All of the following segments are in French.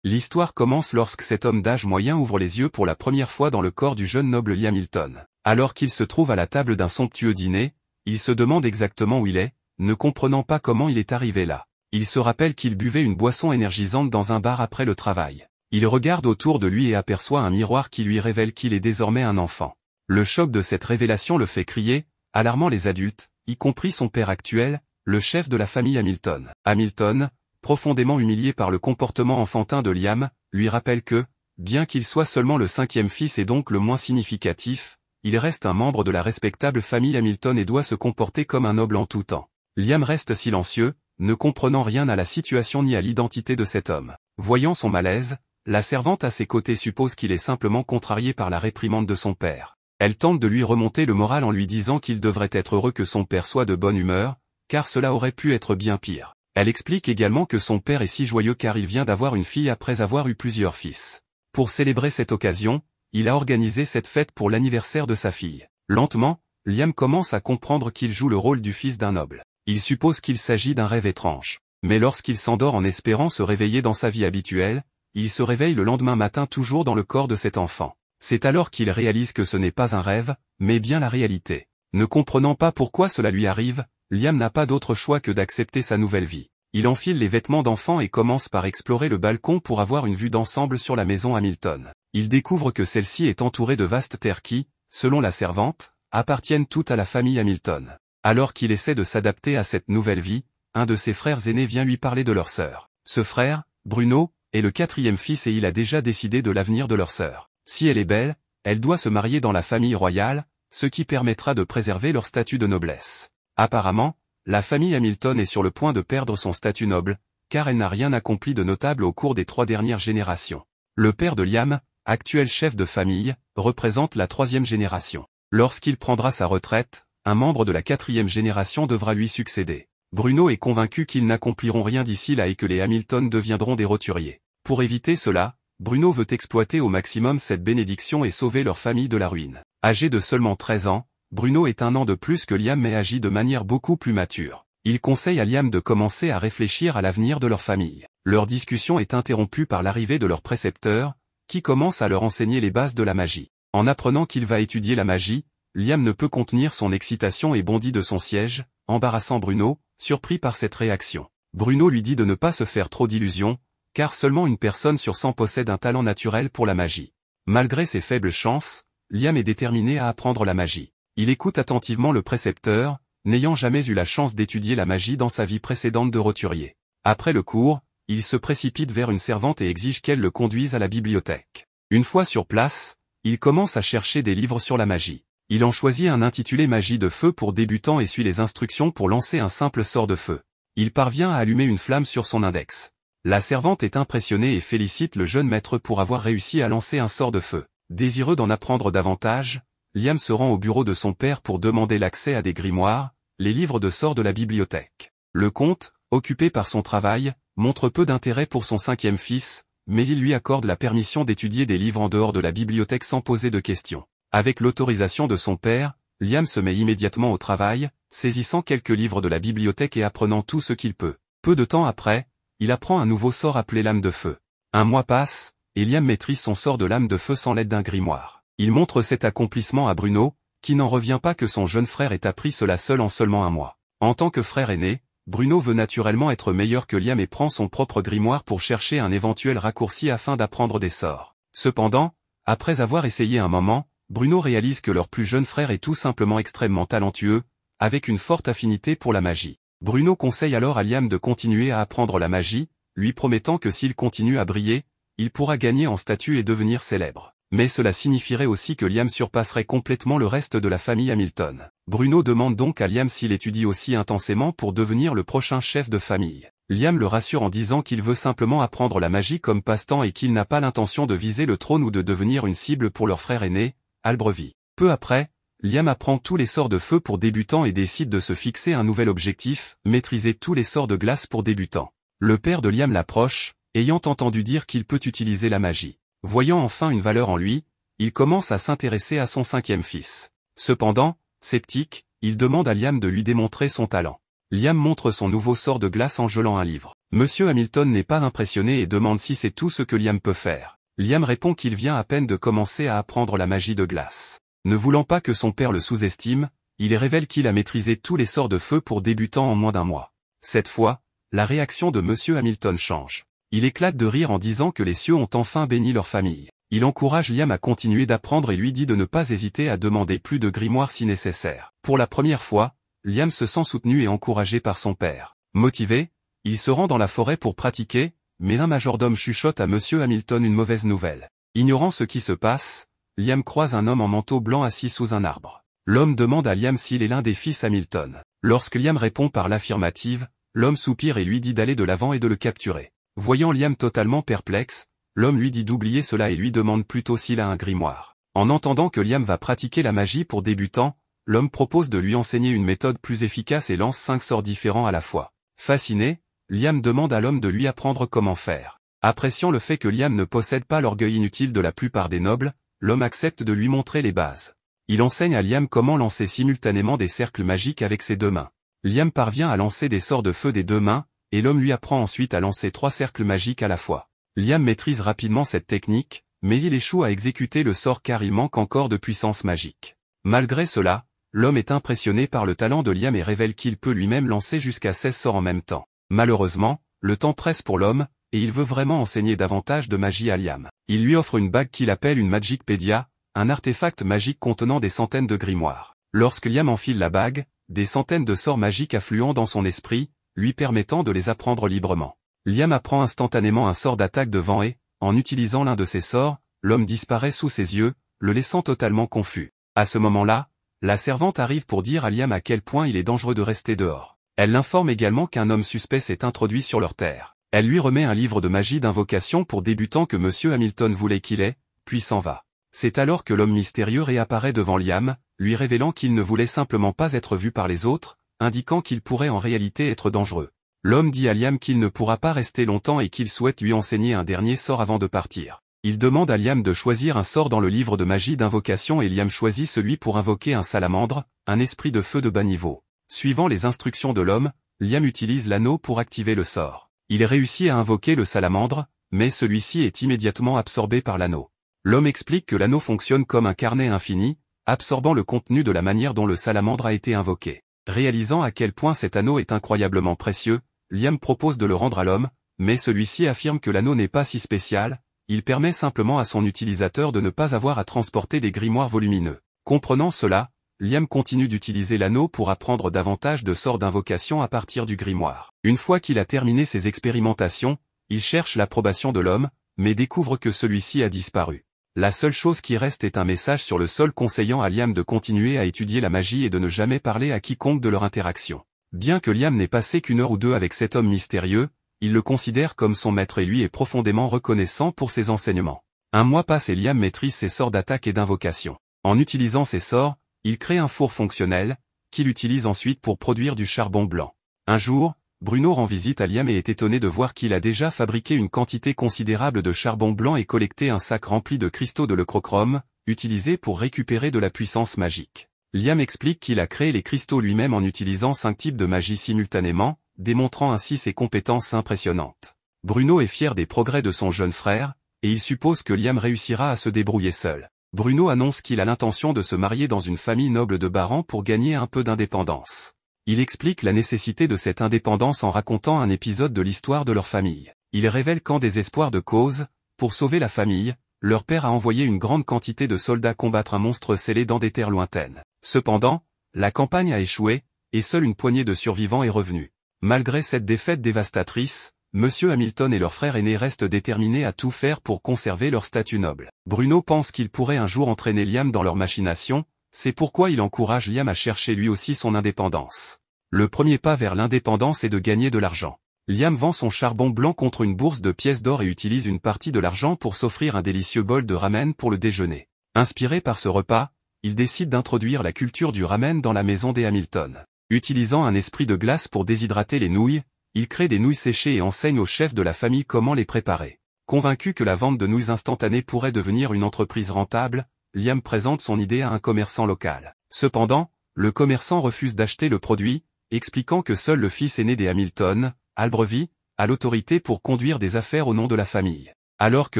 L'histoire commence lorsque cet homme d'âge moyen ouvre les yeux pour la première fois dans le corps du jeune noble Liam Hilton. Alors qu'il se trouve à la table d'un somptueux dîner, il se demande exactement où il est, ne comprenant pas comment il est arrivé là. Il se rappelle qu'il buvait une boisson énergisante dans un bar après le travail. Il regarde autour de lui et aperçoit un miroir qui lui révèle qu'il est désormais un enfant. Le choc de cette révélation le fait crier, alarmant les adultes, y compris son père actuel, le chef de la famille Hamilton. Hamilton, profondément humilié par le comportement enfantin de Liam, lui rappelle que, bien qu'il soit seulement le cinquième fils et donc le moins significatif, il reste un membre de la respectable famille Hamilton et doit se comporter comme un noble en tout temps. Liam reste silencieux, ne comprenant rien à la situation ni à l'identité de cet homme. Voyant son malaise, la servante à ses côtés suppose qu'il est simplement contrarié par la réprimande de son père. Elle tente de lui remonter le moral en lui disant qu'il devrait être heureux que son père soit de bonne humeur, car cela aurait pu être bien pire. Elle explique également que son père est si joyeux car il vient d'avoir une fille après avoir eu plusieurs fils. Pour célébrer cette occasion, il a organisé cette fête pour l'anniversaire de sa fille. Lentement, Liam commence à comprendre qu'il joue le rôle du fils d'un noble. Il suppose qu'il s'agit d'un rêve étrange. Mais lorsqu'il s'endort en espérant se réveiller dans sa vie habituelle, il se réveille le lendemain matin toujours dans le corps de cet enfant. C'est alors qu'il réalise que ce n'est pas un rêve, mais bien la réalité. Ne comprenant pas pourquoi cela lui arrive, Liam n'a pas d'autre choix que d'accepter sa nouvelle vie. Il enfile les vêtements d'enfant et commence par explorer le balcon pour avoir une vue d'ensemble sur la maison Hamilton. Il découvre que celle-ci est entourée de vastes terres qui, selon la servante, appartiennent toutes à la famille Hamilton. Alors qu'il essaie de s'adapter à cette nouvelle vie, un de ses frères aînés vient lui parler de leur sœur. Ce frère, Bruno, est le quatrième fils et il a déjà décidé de l'avenir de leur sœur. Si elle est belle, elle doit se marier dans la famille royale, ce qui permettra de préserver leur statut de noblesse. Apparemment, la famille Hamilton est sur le point de perdre son statut noble, car elle n'a rien accompli de notable au cours des 3 dernières générations. Le père de Liam, actuel chef de famille, représente la 3e génération. Lorsqu'il prendra sa retraite, un membre de la 4e génération devra lui succéder. Bruno est convaincu qu'ils n'accompliront rien d'ici là et que les Hamilton deviendront des roturiers. Pour éviter cela, Bruno veut exploiter au maximum cette bénédiction et sauver leur famille de la ruine. Âgé de seulement 13 ans, Bruno est 1 an de plus que Liam mais agit de manière beaucoup plus mature. Il conseille à Liam de commencer à réfléchir à l'avenir de leur famille. Leur discussion est interrompue par l'arrivée de leur précepteur, qui commence à leur enseigner les bases de la magie. En apprenant qu'il va étudier la magie, Liam ne peut contenir son excitation et bondit de son siège, embarrassant Bruno, surpris par cette réaction. Bruno lui dit de ne pas se faire trop d'illusions, car seulement une personne sur 100 possède un talent naturel pour la magie. Malgré ses faibles chances, Liam est déterminé à apprendre la magie. Il écoute attentivement le précepteur, n'ayant jamais eu la chance d'étudier la magie dans sa vie précédente de roturier. Après le cours, il se précipite vers une servante et exige qu'elle le conduise à la bibliothèque. Une fois sur place, il commence à chercher des livres sur la magie. Il en choisit un intitulé Magie de feu pour débutants et suit les instructions pour lancer un simple sort de feu. Il parvient à allumer une flamme sur son index. La servante est impressionnée et félicite le jeune maître pour avoir réussi à lancer un sort de feu. Désireux d'en apprendre davantage, Liam se rend au bureau de son père pour demander l'accès à des grimoires, les livres de sorts de la bibliothèque. Le comte, occupé par son travail, montre peu d'intérêt pour son 5e fils, mais il lui accorde la permission d'étudier des livres en dehors de la bibliothèque sans poser de questions. Avec l'autorisation de son père, Liam se met immédiatement au travail, saisissant quelques livres de la bibliothèque et apprenant tout ce qu'il peut. Peu de temps après, il apprend un nouveau sort appelé Lame de feu. Un mois passe, et Liam maîtrise son sort de lame de feu sans l'aide d'un grimoire. Il montre cet accomplissement à Bruno, qui n'en revient pas que son jeune frère ait appris cela seul en seulement 1 mois. En tant que frère aîné, Bruno veut naturellement être meilleur que Liam et prend son propre grimoire pour chercher un éventuel raccourci afin d'apprendre des sorts. Cependant, après avoir essayé un moment, Bruno réalise que leur plus jeune frère est tout simplement extrêmement talentueux, avec une forte affinité pour la magie. Bruno conseille alors à Liam de continuer à apprendre la magie, lui promettant que s'il continue à briller, il pourra gagner en statut et devenir célèbre. Mais cela signifierait aussi que Liam surpasserait complètement le reste de la famille Hamilton. Bruno demande donc à Liam s'il étudie aussi intensément pour devenir le prochain chef de famille. Liam le rassure en disant qu'il veut simplement apprendre la magie comme passe-temps et qu'il n'a pas l'intention de viser le trône ou de devenir une cible pour leur frère aîné, Albrevi. Peu après, Liam apprend tous les sorts de feu pour débutants et décide de se fixer un nouvel objectif, maîtriser tous les sorts de glace pour débutants. Le père de Liam l'approche, ayant entendu dire qu'il peut utiliser la magie. Voyant enfin une valeur en lui, il commence à s'intéresser à son 5e fils. Cependant, sceptique, il demande à Liam de lui démontrer son talent. Liam montre son nouveau sort de glace en gelant un livre. Monsieur Hamilton n'est pas impressionné et demande si c'est tout ce que Liam peut faire. Liam répond qu'il vient à peine de commencer à apprendre la magie de glace. Ne voulant pas que son père le sous-estime, il révèle qu'il a maîtrisé tous les sorts de feu pour débutants en moins d'un mois. Cette fois, la réaction de Monsieur Hamilton change. Il éclate de rire en disant que les cieux ont enfin béni leur famille. Il encourage Liam à continuer d'apprendre et lui dit de ne pas hésiter à demander plus de grimoires si nécessaire. Pour la première fois, Liam se sent soutenu et encouragé par son père. Motivé, il se rend dans la forêt pour pratiquer, mais un majordome chuchote à Monsieur Hamilton une mauvaise nouvelle. Ignorant ce qui se passe, Liam croise un homme en manteau blanc assis sous un arbre. L'homme demande à Liam s'il est l'un des fils Hamilton. Lorsque Liam répond par l'affirmative, l'homme soupire et lui dit d'aller de l'avant et de le capturer. Voyant Liam totalement perplexe, l'homme lui dit d'oublier cela et lui demande plutôt s'il a un grimoire. En entendant que Liam va pratiquer la magie pour débutants, l'homme propose de lui enseigner une méthode plus efficace et lance 5 sorts différents à la fois. Fasciné, Liam demande à l'homme de lui apprendre comment faire. Appréciant le fait que Liam ne possède pas l'orgueil inutile de la plupart des nobles, l'homme accepte de lui montrer les bases. Il enseigne à Liam comment lancer simultanément des cercles magiques avec ses 2 mains. Liam parvient à lancer des sorts de feu des 2 mains, et l'homme lui apprend ensuite à lancer 3 cercles magiques à la fois. Liam maîtrise rapidement cette technique, mais il échoue à exécuter le sort car il manque encore de puissance magique. Malgré cela, l'homme est impressionné par le talent de Liam et révèle qu'il peut lui-même lancer jusqu'à 16 sorts en même temps. Malheureusement, le temps presse pour l'homme, et il veut vraiment enseigner davantage de magie à Liam. Il lui offre une bague qu'il appelle une Magicpedia, un artefact magique contenant des centaines de grimoires. Lorsque Liam enfile la bague, des centaines de sorts magiques affluent dans son esprit, lui permettant de les apprendre librement. Liam apprend instantanément un sort d'attaque de vent et, en utilisant l'un de ces sorts, l'homme disparaît sous ses yeux, le laissant totalement confus. À ce moment-là, la servante arrive pour dire à Liam à quel point il est dangereux de rester dehors. Elle l'informe également qu'un homme suspect s'est introduit sur leur terre. Elle lui remet un livre de magie d'invocation pour débutants que Monsieur Hamilton voulait qu'il ait, puis s'en va. C'est alors que l'homme mystérieux réapparaît devant Liam, lui révélant qu'il ne voulait simplement pas être vu par les autres, indiquant qu'il pourrait en réalité être dangereux. L'homme dit à Liam qu'il ne pourra pas rester longtemps et qu'il souhaite lui enseigner un dernier sort avant de partir. Il demande à Liam de choisir un sort dans le livre de magie d'invocation et Liam choisit celui pour invoquer un salamandre, un esprit de feu de bas niveau. Suivant les instructions de l'homme, Liam utilise l'anneau pour activer le sort. Il réussit à invoquer le salamandre, mais celui-ci est immédiatement absorbé par l'anneau. L'homme explique que l'anneau fonctionne comme un carnet infini, absorbant le contenu de la manière dont le salamandre a été invoqué. Réalisant à quel point cet anneau est incroyablement précieux, Liam propose de le rendre à l'homme, mais celui-ci affirme que l'anneau n'est pas si spécial, il permet simplement à son utilisateur de ne pas avoir à transporter des grimoires volumineux. Comprenant cela, Liam continue d'utiliser l'anneau pour apprendre davantage de sorts d'invocation à partir du grimoire. Une fois qu'il a terminé ses expérimentations, il cherche l'approbation de l'homme, mais découvre que celui-ci a disparu. La seule chose qui reste est un message sur le sol conseillant à Liam de continuer à étudier la magie et de ne jamais parler à quiconque de leur interaction. Bien que Liam n'ait passé qu'une heure ou deux avec cet homme mystérieux, il le considère comme son maître et lui est profondément reconnaissant pour ses enseignements. Un mois passe et Liam maîtrise ses sorts d'attaque et d'invocation. En utilisant ces sorts, il crée un four fonctionnel, qu'il utilise ensuite pour produire du charbon blanc. Un jour, Bruno rend visite à Liam et est étonné de voir qu'il a déjà fabriqué une quantité considérable de charbon blanc et collecté un sac rempli de cristaux de l'euchrochrome, utilisés pour récupérer de la puissance magique. Liam explique qu'il a créé les cristaux lui-même en utilisant 5 types de magie simultanément, démontrant ainsi ses compétences impressionnantes. Bruno est fier des progrès de son jeune frère, et il suppose que Liam réussira à se débrouiller seul. Bruno annonce qu'il a l'intention de se marier dans une famille noble de Baran pour gagner un peu d'indépendance. Il explique la nécessité de cette indépendance en racontant un épisode de l'histoire de leur famille. Il révèle qu'en désespoir de cause, pour sauver la famille, leur père a envoyé une grande quantité de soldats combattre un monstre scellé dans des terres lointaines. Cependant, la campagne a échoué, et seule une poignée de survivants est revenue. Malgré cette défaite dévastatrice, Monsieur Hamilton et leur frère aîné restent déterminés à tout faire pour conserver leur statut noble. Bruno pense qu'il pourrait un jour entraîner Liam dans leur machination, c'est pourquoi il encourage Liam à chercher lui aussi son indépendance. Le premier pas vers l'indépendance est de gagner de l'argent. Liam vend son charbon blanc contre une bourse de pièces d'or et utilise une partie de l'argent pour s'offrir un délicieux bol de ramen pour le déjeuner. Inspiré par ce repas, il décide d'introduire la culture du ramen dans la maison des Hamilton. Utilisant un esprit de glace pour déshydrater les nouilles, il crée des nouilles séchées et enseigne au chef de la famille comment les préparer. Convaincu que la vente de nouilles instantanées pourrait devenir une entreprise rentable, Liam présente son idée à un commerçant local. Cependant, le commerçant refuse d'acheter le produit, expliquant que seul le fils aîné des Hamilton, Albrecht, a l'autorité pour conduire des affaires au nom de la famille. Alors que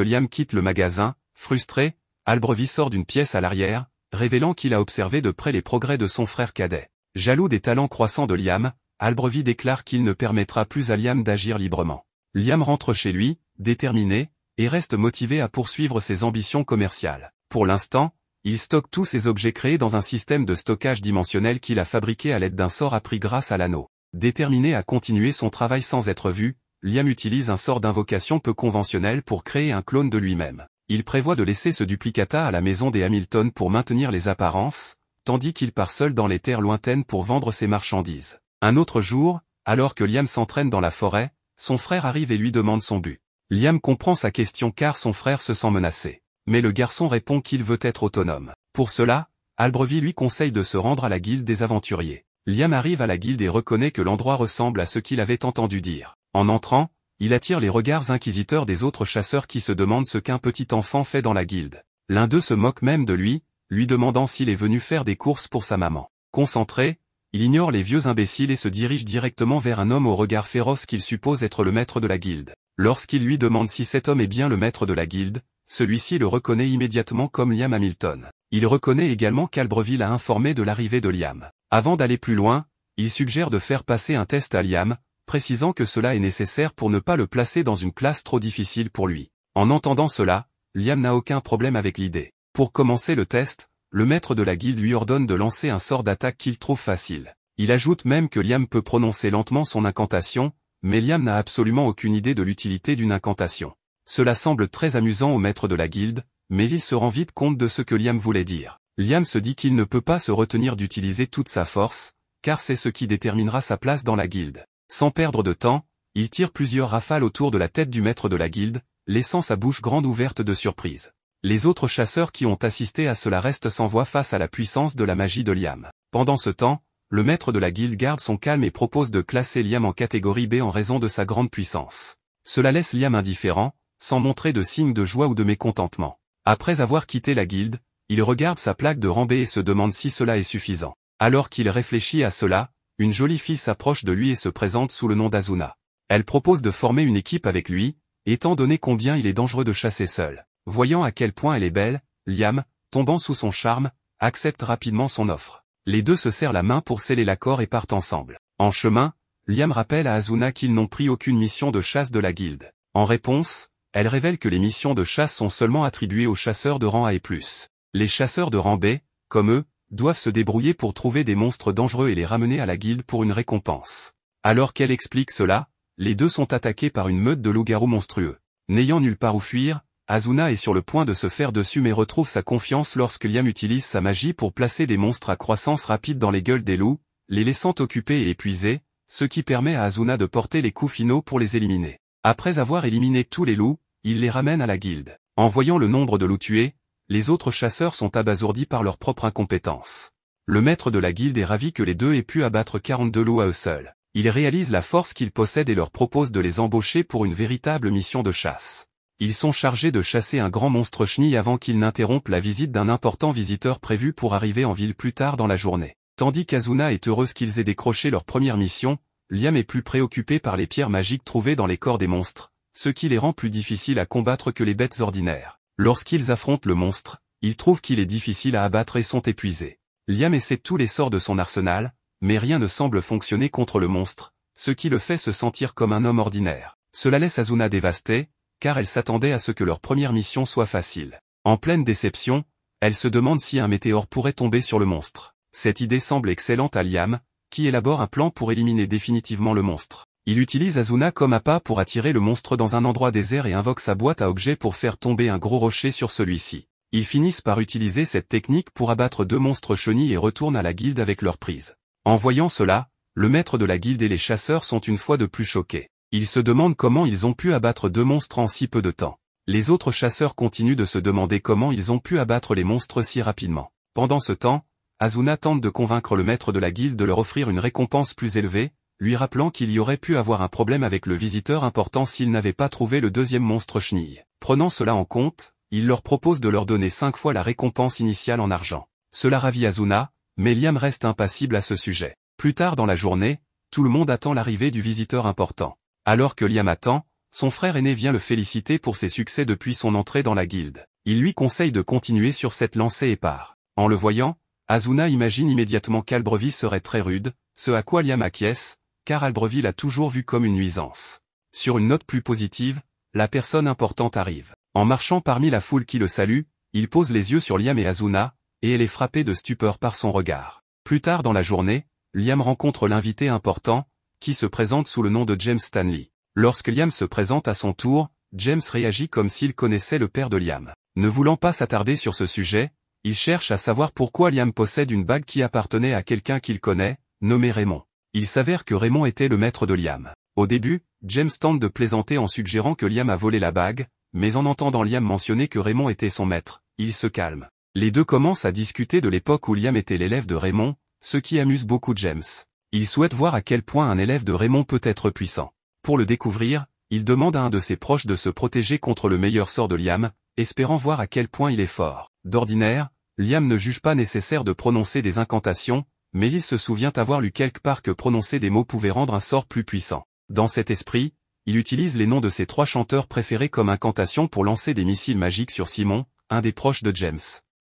Liam quitte le magasin, frustré, Albrevi sort d'une pièce à l'arrière, révélant qu'il a observé de près les progrès de son frère cadet. Jaloux des talents croissants de Liam, Albrevi déclare qu'il ne permettra plus à Liam d'agir librement. Liam rentre chez lui, déterminé, et reste motivé à poursuivre ses ambitions commerciales. Pour l'instant, il stocke tous ses objets créés dans un système de stockage dimensionnel qu'il a fabriqué à l'aide d'un sort appris grâce à l'anneau. Déterminé à continuer son travail sans être vu, Liam utilise un sort d'invocation peu conventionnel pour créer un clone de lui-même. Il prévoit de laisser ce duplicata à la maison des Hamilton pour maintenir les apparences, tandis qu'il part seul dans les terres lointaines pour vendre ses marchandises. Un autre jour, alors que Liam s'entraîne dans la forêt, son frère arrive et lui demande son but. Liam comprend sa question car son frère se sent menacé. Mais le garçon répond qu'il veut être autonome. Pour cela, Albrevi lui conseille de se rendre à la guilde des aventuriers. Liam arrive à la guilde et reconnaît que l'endroit ressemble à ce qu'il avait entendu dire. En entrant, il attire les regards inquisiteurs des autres chasseurs qui se demandent ce qu'un petit enfant fait dans la guilde. L'un d'eux se moque même de lui demandant s'il est venu faire des courses pour sa maman. Concentré, il ignore les vieux imbéciles et se dirige directement vers un homme au regard féroce qu'il suppose être le maître de la guilde. Lorsqu'il lui demande si cet homme est bien le maître de la guilde, celui-ci le reconnaît immédiatement comme Liam Hamilton. Il reconnaît également qu'Albreville a informé de l'arrivée de Liam. Avant d'aller plus loin, il suggère de faire passer un test à Liam, précisant que cela est nécessaire pour ne pas le placer dans une classe trop difficile pour lui. En entendant cela, Liam n'a aucun problème avec l'idée. Pour commencer le test, le maître de la guilde lui ordonne de lancer un sort d'attaque qu'il trouve facile. Il ajoute même que Liam peut prononcer lentement son incantation, mais Liam n'a absolument aucune idée de l'utilité d'une incantation. Cela semble très amusant au maître de la guilde, mais il se rend vite compte de ce que Liam voulait dire. Liam se dit qu'il ne peut pas se retenir d'utiliser toute sa force, car c'est ce qui déterminera sa place dans la guilde. Sans perdre de temps, il tire plusieurs rafales autour de la tête du maître de la guilde, laissant sa bouche grande ouverte de surprise. Les autres chasseurs qui ont assisté à cela restent sans voix face à la puissance de la magie de Liam. Pendant ce temps, le maître de la guilde garde son calme et propose de classer Liam en catégorie B en raison de sa grande puissance. Cela laisse Liam indifférent, sans montrer de signes de joie ou de mécontentement. Après avoir quitté la guilde, il regarde sa plaque de rang B et se demande si cela est suffisant. Alors qu'il réfléchit à cela, une jolie fille s'approche de lui et se présente sous le nom d'Azuna. Elle propose de former une équipe avec lui, étant donné combien il est dangereux de chasser seul. Voyant à quel point elle est belle, Liam, tombant sous son charme, accepte rapidement son offre. Les deux se serrent la main pour sceller l'accord et partent ensemble. En chemin, Liam rappelle à Azuna qu'ils n'ont pris aucune mission de chasse de la guilde. En réponse, elle révèle que les missions de chasse sont seulement attribuées aux chasseurs de rang A et plus. Les chasseurs de rang B, comme eux, doivent se débrouiller pour trouver des monstres dangereux et les ramener à la guilde pour une récompense. Alors qu'elle explique cela, les deux sont attaqués par une meute de loups-garous monstrueux. N'ayant nulle part où fuir, Azuna est sur le point de se faire dessus mais retrouve sa confiance lorsque Liam utilise sa magie pour placer des monstres à croissance rapide dans les gueules des loups, les laissant occupés et épuisés, ce qui permet à Azuna de porter les coups finaux pour les éliminer. Après avoir éliminé tous les loups, il les ramène à la guilde. En voyant le nombre de loups tués, les autres chasseurs sont abasourdis par leur propre incompétence. Le maître de la guilde est ravi que les deux aient pu abattre 42 loups à eux seuls. Il réalise la force qu'ils possèdent et leur propose de les embaucher pour une véritable mission de chasse. Ils sont chargés de chasser un grand monstre chenille avant qu'ils n'interrompent la visite d'un important visiteur prévu pour arriver en ville plus tard dans la journée. Tandis qu'Azuna est heureuse qu'ils aient décroché leur première mission, Liam est plus préoccupé par les pierres magiques trouvées dans les corps des monstres, ce qui les rend plus difficiles à combattre que les bêtes ordinaires. Lorsqu'ils affrontent le monstre, ils trouvent qu'il est difficile à abattre et sont épuisés. Liam essaie tous les sorts de son arsenal, mais rien ne semble fonctionner contre le monstre, ce qui le fait se sentir comme un homme ordinaire. Cela laisse Azuna dévastée, car elle s'attendait à ce que leur première mission soit facile. En pleine déception, elle se demande si un météore pourrait tomber sur le monstre. Cette idée semble excellente à Liam, qui élabore un plan pour éliminer définitivement le monstre. Il utilise Azuna comme appât pour attirer le monstre dans un endroit désert et invoque sa boîte à objets pour faire tomber un gros rocher sur celui-ci. Ils finissent par utiliser cette technique pour abattre 2 monstres chenilles et retournent à la guilde avec leur prise. En voyant cela, le maître de la guilde et les chasseurs sont une fois de plus choqués. Ils se demandent comment ils ont pu abattre 2 monstres en si peu de temps. Les autres chasseurs continuent de se demander comment ils ont pu abattre les monstres si rapidement. Pendant ce temps, Azuna tente de convaincre le maître de la guilde de leur offrir une récompense plus élevée, lui rappelant qu'il y aurait pu avoir un problème avec le visiteur important s'il n'avait pas trouvé le 2e monstre chenille. Prenant cela en compte, il leur propose de leur donner 5 fois la récompense initiale en argent. Cela ravit Azuna, mais Liam reste impassible à ce sujet. Plus tard dans la journée, tout le monde attend l'arrivée du visiteur important. Alors que Liam attend, son frère aîné vient le féliciter pour ses succès depuis son entrée dans la guilde. Il lui conseille de continuer sur cette lancée et part. En le voyant, Asuna imagine immédiatement qu'Albreville serait très rude, ce à quoi Liam acquiesce, car Albreville l'a toujours vu comme une nuisance. Sur une note plus positive, la personne importante arrive. En marchant parmi la foule qui le salue, il pose les yeux sur Liam et Asuna, et elle est frappée de stupeur par son regard. Plus tard dans la journée, Liam rencontre l'invité important, qui se présente sous le nom de James Stanley. Lorsque Liam se présente à son tour, James réagit comme s'il connaissait le père de Liam. Ne voulant pas s'attarder sur ce sujet, il cherche à savoir pourquoi Liam possède une bague qui appartenait à quelqu'un qu'il connaît, nommé Raymond. Il s'avère que Raymond était le maître de Liam. Au début, James tente de plaisanter en suggérant que Liam a volé la bague, mais en entendant Liam mentionner que Raymond était son maître, il se calme. Les deux commencent à discuter de l'époque où Liam était l'élève de Raymond, ce qui amuse beaucoup James. Il souhaite voir à quel point un élève de Raymond peut être puissant. Pour le découvrir, il demande à un de ses proches de se protéger contre le meilleur sort de Liam, espérant voir à quel point il est fort. D'ordinaire, Liam ne juge pas nécessaire de prononcer des incantations, mais il se souvient avoir lu quelque part que prononcer des mots pouvait rendre un sort plus puissant. Dans cet esprit, il utilise les noms de ses 3 chanteurs préférés comme incantation pour lancer des missiles magiques sur Simon, un des proches de James.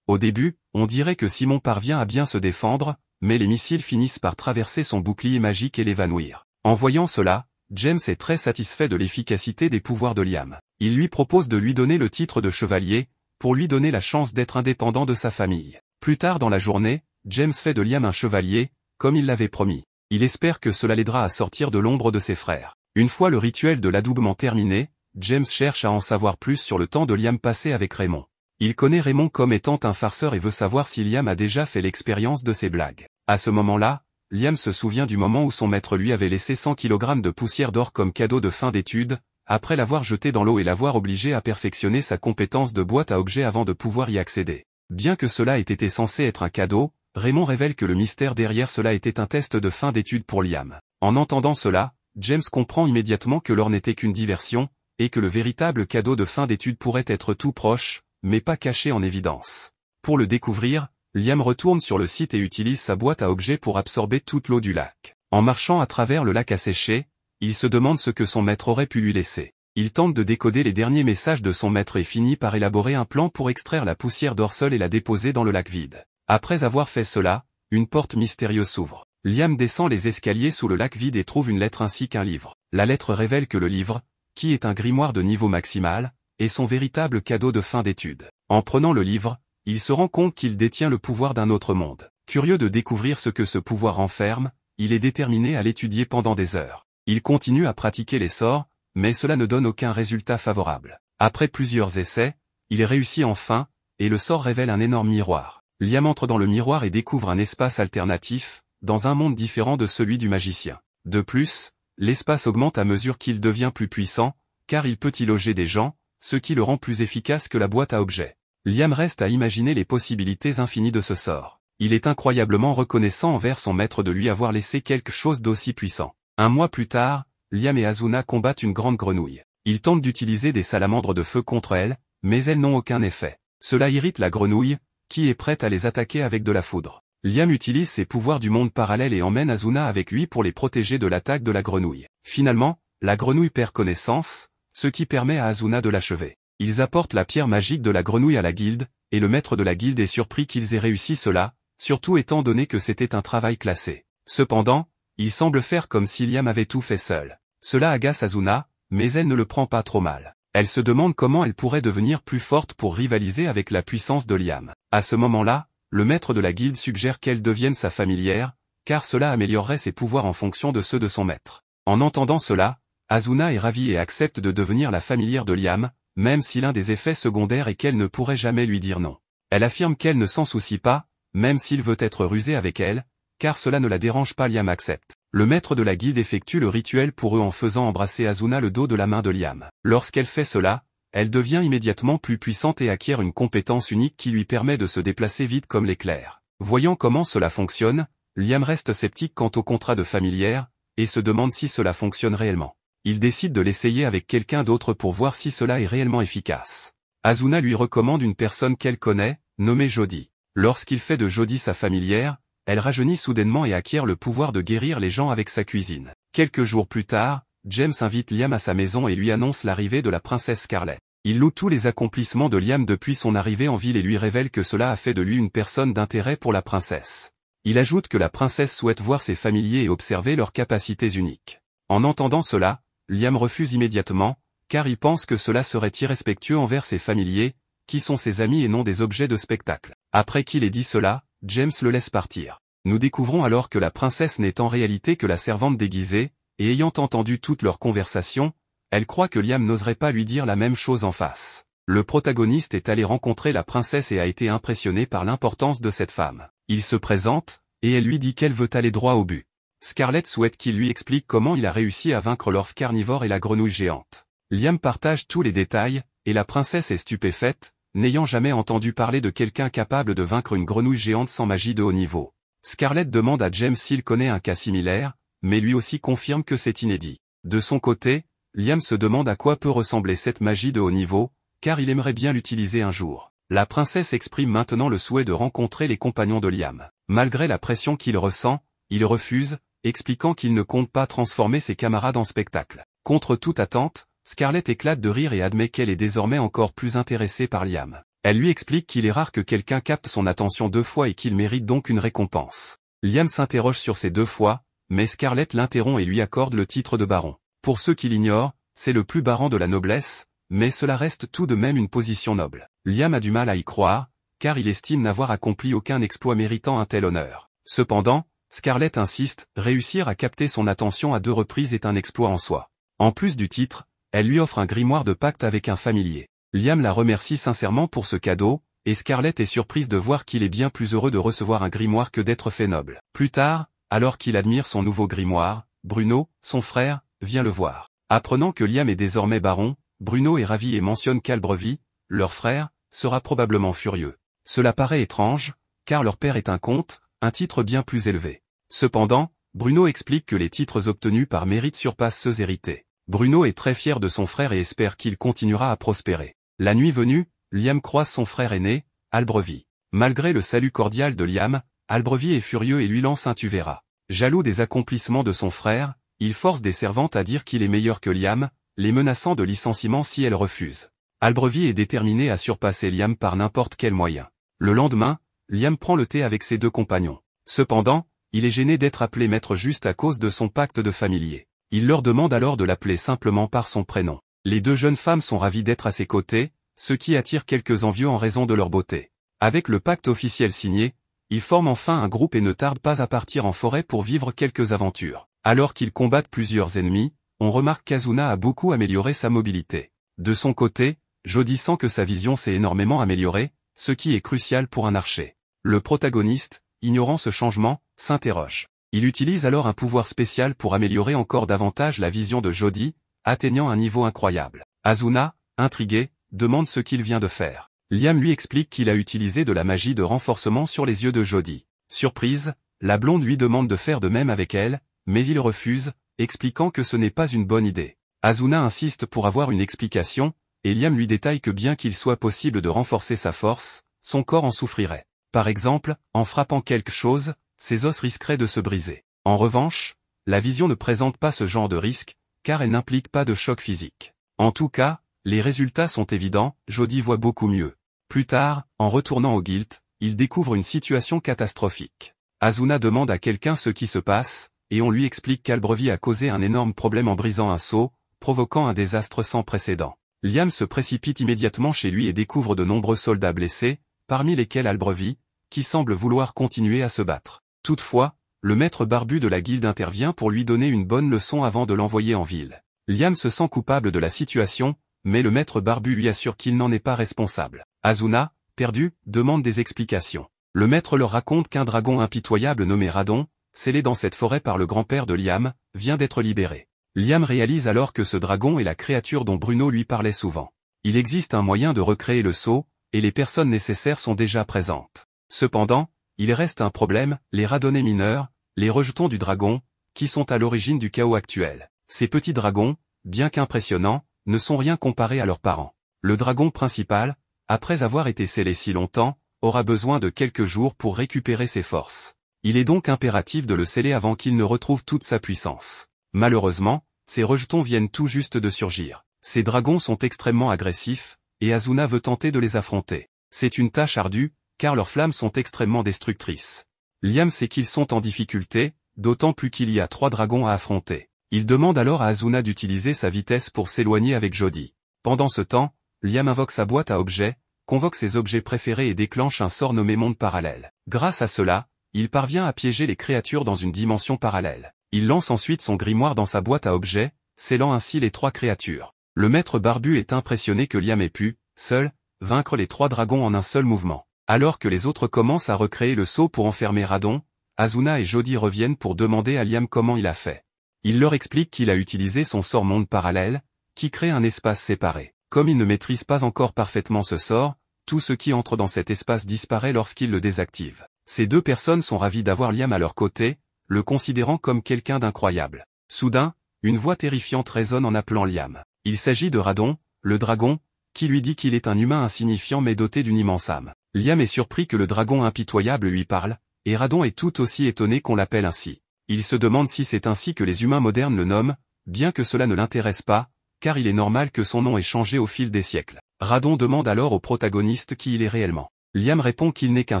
Au début, on dirait que Simon parvient à bien se défendre, mais les missiles finissent par traverser son bouclier magique et l'évanouir. En voyant cela, James est très satisfait de l'efficacité des pouvoirs de Liam. Il lui propose de lui donner le titre de chevalier, pour lui donner la chance d'être indépendant de sa famille. Plus tard dans la journée, James fait de Liam un chevalier, comme il l'avait promis. Il espère que cela l'aidera à sortir de l'ombre de ses frères. Une fois le rituel de l'adoubement terminé, James cherche à en savoir plus sur le temps de Liam passé avec Raymond. Il connaît Raymond comme étant un farceur et veut savoir si Liam a déjà fait l'expérience de ses blagues. À ce moment-là, Liam se souvient du moment où son maître lui avait laissé 100 kg de poussière d'or comme cadeau de fin d'études, après l'avoir jeté dans l'eau et l'avoir obligé à perfectionner sa compétence de boîte à objets avant de pouvoir y accéder. Bien que cela ait été censé être un cadeau, Raymond révèle que le mystère derrière cela était un test de fin d'études pour Liam. En entendant cela, James comprend immédiatement que l'or n'était qu'une diversion, et que le véritable cadeau de fin d'études pourrait être tout proche, mais pas caché en évidence. Pour le découvrir, Liam retourne sur le site et utilise sa boîte à objets pour absorber toute l'eau du lac. En marchant à travers le lac asséché, il se demande ce que son maître aurait pu lui laisser. Il tente de décoder les derniers messages de son maître et finit par élaborer un plan pour extraire la poussière d'or seule et la déposer dans le lac vide. Après avoir fait cela, une porte mystérieuse s'ouvre. Liam descend les escaliers sous le lac vide et trouve une lettre ainsi qu'un livre. La lettre révèle que le livre, qui est un grimoire de niveau maximal, est son véritable cadeau de fin d'études. En prenant le livre, il se rend compte qu'il détient le pouvoir d'un autre monde. Curieux de découvrir ce que ce pouvoir renferme, il est déterminé à l'étudier pendant des heures. Il continue à pratiquer les sorts, mais cela ne donne aucun résultat favorable. Après plusieurs essais, il réussit enfin, et le sort révèle un énorme miroir. Liam entre dans le miroir et découvre un espace alternatif, dans un monde différent de celui du magicien. De plus, l'espace augmente à mesure qu'il devient plus puissant, car il peut y loger des gens, ce qui le rend plus efficace que la boîte à objets. Liam reste à imaginer les possibilités infinies de ce sort. Il est incroyablement reconnaissant envers son maître de lui avoir laissé quelque chose d'aussi puissant. Un mois plus tard, Liam et Asuna combattent une grande grenouille. Ils tentent d'utiliser des salamandres de feu contre elle, mais elles n'ont aucun effet. Cela irrite la grenouille, qui est prête à les attaquer avec de la foudre. Liam utilise ses pouvoirs du monde parallèle et emmène Asuna avec lui pour les protéger de l'attaque de la grenouille. Finalement, la grenouille perd connaissance, ce qui permet à Asuna de l'achever. Ils apportent la pierre magique de la grenouille à la guilde, et le maître de la guilde est surpris qu'ils aient réussi cela, surtout étant donné que c'était un travail classé. Cependant, il semble faire comme si Liam avait tout fait seul. Cela agace Asuna, mais elle ne le prend pas trop mal. Elle se demande comment elle pourrait devenir plus forte pour rivaliser avec la puissance de Liam. À ce moment-là, le maître de la guilde suggère qu'elle devienne sa familière, car cela améliorerait ses pouvoirs en fonction de ceux de son maître. En entendant cela, Asuna est ravie et accepte de devenir la familière de Liam, même si l'un des effets secondaires est qu'elle ne pourrait jamais lui dire non. Elle affirme qu'elle ne s'en soucie pas, même s'il veut être rusé avec elle, car cela ne la dérange pas. Liam accepte. Le maître de la guilde effectue le rituel pour eux en faisant embrasser Asuna le dos de la main de Liam. Lorsqu'elle fait cela, elle devient immédiatement plus puissante et acquiert une compétence unique qui lui permet de se déplacer vite comme l'éclair. Voyant comment cela fonctionne, Liam reste sceptique quant au contrat de familière, et se demande si cela fonctionne réellement. Il décide de l'essayer avec quelqu'un d'autre pour voir si cela est réellement efficace. Asuna lui recommande une personne qu'elle connaît, nommée Jodie. Lorsqu'il fait de Jodie sa familière, elle rajeunit soudainement et acquiert le pouvoir de guérir les gens avec sa cuisine. Quelques jours plus tard, James invite Liam à sa maison et lui annonce l'arrivée de la princesse Scarlett. Il loue tous les accomplissements de Liam depuis son arrivée en ville et lui révèle que cela a fait de lui une personne d'intérêt pour la princesse. Il ajoute que la princesse souhaite voir ses familiers et observer leurs capacités uniques. En entendant cela, Liam refuse immédiatement, car il pense que cela serait irrespectueux envers ses familiers, qui sont ses amis et non des objets de spectacle. Après qu'il ait dit cela, James le laisse partir. Nous découvrons alors que la princesse n'est en réalité que la servante déguisée, et ayant entendu toute leur conversation, elle croit que Liam n'oserait pas lui dire la même chose en face. Le protagoniste est allé rencontrer la princesse et a été impressionné par l'importance de cette femme. Il se présente, et elle lui dit qu'elle veut aller droit au but. Scarlett souhaite qu'il lui explique comment il a réussi à vaincre l'orfe carnivore et la grenouille géante. Liam partage tous les détails, et la princesse est stupéfaite, n'ayant jamais entendu parler de quelqu'un capable de vaincre une grenouille géante sans magie de haut niveau. Scarlett demande à James s'il connaît un cas similaire, mais lui aussi confirme que c'est inédit. De son côté, Liam se demande à quoi peut ressembler cette magie de haut niveau, car il aimerait bien l'utiliser un jour. La princesse exprime maintenant le souhait de rencontrer les compagnons de Liam. Malgré la pression qu'il ressent, il refuse, expliquant qu'il ne compte pas transformer ses camarades en spectacle. Contre toute attente, Scarlett éclate de rire et admet qu'elle est désormais encore plus intéressée par Liam. Elle lui explique qu'il est rare que quelqu'un capte son attention 2 fois et qu'il mérite donc une récompense. Liam s'interroge sur ces 2 fois, mais Scarlett l'interrompt et lui accorde le titre de baron. Pour ceux qui l'ignorent, c'est le plus bas rang de la noblesse, mais cela reste tout de même une position noble. Liam a du mal à y croire, car il estime n'avoir accompli aucun exploit méritant un tel honneur. Cependant, Scarlett insiste, réussir à capter son attention à 2 reprises est un exploit en soi. En plus du titre, elle lui offre un grimoire de pacte avec un familier. Liam la remercie sincèrement pour ce cadeau, et Scarlett est surprise de voir qu'il est bien plus heureux de recevoir un grimoire que d'être fait noble. Plus tard, alors qu'il admire son nouveau grimoire, Bruno, son frère, vient le voir. Apprenant que Liam est désormais baron, Bruno est ravi et mentionne qu'Albrevie, leur frère, sera probablement furieux. Cela paraît étrange, car leur père est un comte, un titre bien plus élevé. Cependant, Bruno explique que les titres obtenus par mérite surpassent ceux hérités. Bruno est très fier de son frère et espère qu'il continuera à prospérer. La nuit venue, Liam croise son frère aîné, Albrevie. Malgré le salut cordial de Liam, Albrevie est furieux et lui lance un tu verras. Jaloux des accomplissements de son frère, il force des servantes à dire qu'il est meilleur que Liam, les menaçant de licenciement si elles refusent. Albrevie est déterminé à surpasser Liam par n'importe quel moyen. Le lendemain, Liam prend le thé avec ses 2 compagnons. Cependant, il est gêné d'être appelé maître juste à cause de son pacte de familier. Il leur demande alors de l'appeler simplement par son prénom. Les 2 jeunes femmes sont ravies d'être à ses côtés, ce qui attire quelques envieux en raison de leur beauté. Avec le pacte officiel signé, ils forment enfin un groupe et ne tardent pas à partir en forêt pour vivre quelques aventures. Alors qu'ils combattent plusieurs ennemis, on remarque qu'Azuna a beaucoup amélioré sa mobilité. De son côté, Jody sent que sa vision s'est énormément améliorée, ce qui est crucial pour un archer. Le protagoniste, ignorant ce changement, s'interroge. Il utilise alors un pouvoir spécial pour améliorer encore davantage la vision de Jody, atteignant un niveau incroyable. Azuna, intrigué, demande ce qu'il vient de faire. Liam lui explique qu'il a utilisé de la magie de renforcement sur les yeux de Jody. Surprise, la blonde lui demande de faire de même avec elle, mais il refuse, expliquant que ce n'est pas une bonne idée. Azuna insiste pour avoir une explication, et Liam lui détaille que bien qu'il soit possible de renforcer sa force, son corps en souffrirait. Par exemple, en frappant quelque chose, ses os risqueraient de se briser. En revanche, la vision ne présente pas ce genre de risque, car elle n'implique pas de choc physique. En tout cas, les résultats sont évidents, Jody voit beaucoup mieux. Plus tard, en retournant au guild, il découvre une situation catastrophique. Azuna demande à quelqu'un ce qui se passe, et on lui explique qu'Albrevie a causé un énorme problème en brisant un seau, provoquant un désastre sans précédent. Liam se précipite immédiatement chez lui et découvre de nombreux soldats blessés, parmi lesquels Albrevie, qui semble vouloir continuer à se battre. Toutefois, le maître barbu de la guilde intervient pour lui donner une bonne leçon avant de l'envoyer en ville. Liam se sent coupable de la situation, mais le maître barbu lui assure qu'il n'en est pas responsable. Azuna, perdu, demande des explications. Le maître leur raconte qu'un dragon impitoyable nommé Radon, scellé dans cette forêt par le grand-père de Liam, vient d'être libéré. Liam réalise alors que ce dragon est la créature dont Bruno lui parlait souvent. Il existe un moyen de recréer le sceau, et les personnes nécessaires sont déjà présentes. Cependant, il reste un problème, les radonnés mineurs, les rejetons du dragon, qui sont à l'origine du chaos actuel. Ces petits dragons, bien qu'impressionnants, ne sont rien comparés à leurs parents. Le dragon principal, après avoir été scellé si longtemps, aura besoin de quelques jours pour récupérer ses forces. Il est donc impératif de le sceller avant qu'il ne retrouve toute sa puissance. Malheureusement, ces rejetons viennent tout juste de surgir. Ces dragons sont extrêmement agressifs, et Asuna veut tenter de les affronter. C'est une tâche ardue, car leurs flammes sont extrêmement destructrices. Liam sait qu'ils sont en difficulté, d'autant plus qu'il y a 3 dragons à affronter. Il demande alors à Asuna d'utiliser sa vitesse pour s'éloigner avec Jody. Pendant ce temps, Liam invoque sa boîte à objets, convoque ses objets préférés et déclenche un sort nommé monde parallèle. Grâce à cela, il parvient à piéger les créatures dans une dimension parallèle. Il lance ensuite son grimoire dans sa boîte à objets, scellant ainsi les 3 créatures. Le maître barbu est impressionné que Liam ait pu, seul, vaincre les 3 dragons en un seul mouvement. Alors que les autres commencent à recréer le sceau pour enfermer Radon, Asuna et Jody reviennent pour demander à Liam comment il a fait. Il leur explique qu'il a utilisé son sort monde parallèle, qui crée un espace séparé. Comme il ne maîtrise pas encore parfaitement ce sort, tout ce qui entre dans cet espace disparaît lorsqu'il le désactive. Ces 2 personnes sont ravies d'avoir Liam à leur côté, le considérant comme quelqu'un d'incroyable. Soudain, une voix terrifiante résonne en appelant Liam. Il s'agit de Radon, le dragon, qui lui dit qu'il est un humain insignifiant mais doté d'une immense âme. Liam est surpris que le dragon impitoyable lui parle, et Radon est tout aussi étonné qu'on l'appelle ainsi. Il se demande si c'est ainsi que les humains modernes le nomment, bien que cela ne l'intéresse pas, car il est normal que son nom ait changé au fil des siècles. Radon demande alors au protagoniste qui il est réellement. Liam répond qu'il n'est qu'un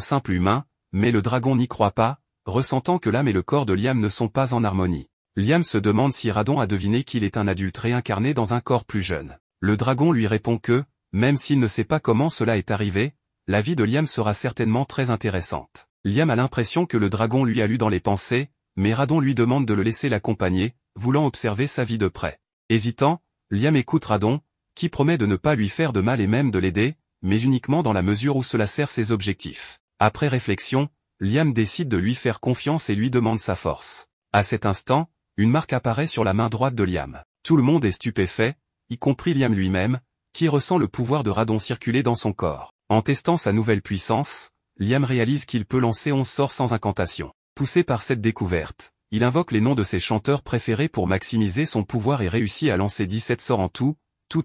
simple humain, mais le dragon n'y croit pas, ressentant que l'âme et le corps de Liam ne sont pas en harmonie. Liam se demande si Radon a deviné qu'il est un adulte réincarné dans un corps plus jeune. Le dragon lui répond que, même s'il ne sait pas comment cela est arrivé, la vie de Liam sera certainement très intéressante. Liam a l'impression que le dragon lui a lu dans les pensées, mais Radon lui demande de le laisser l'accompagner, voulant observer sa vie de près. Hésitant, Liam écoute Radon, qui promet de ne pas lui faire de mal et même de l'aider, mais uniquement dans la mesure où cela sert ses objectifs. Après réflexion, Liam décide de lui faire confiance et lui demande sa force. À cet instant, une marque apparaît sur la main droite de Liam. Tout le monde est stupéfait, y compris Liam lui-même, qui ressent le pouvoir de Radon circuler dans son corps. En testant sa nouvelle puissance, Liam réalise qu'il peut lancer 11 sorts sans incantation. Poussé par cette découverte, il invoque les noms de ses chanteurs préférés pour maximiser son pouvoir et réussit à lancer 17 sorts en tout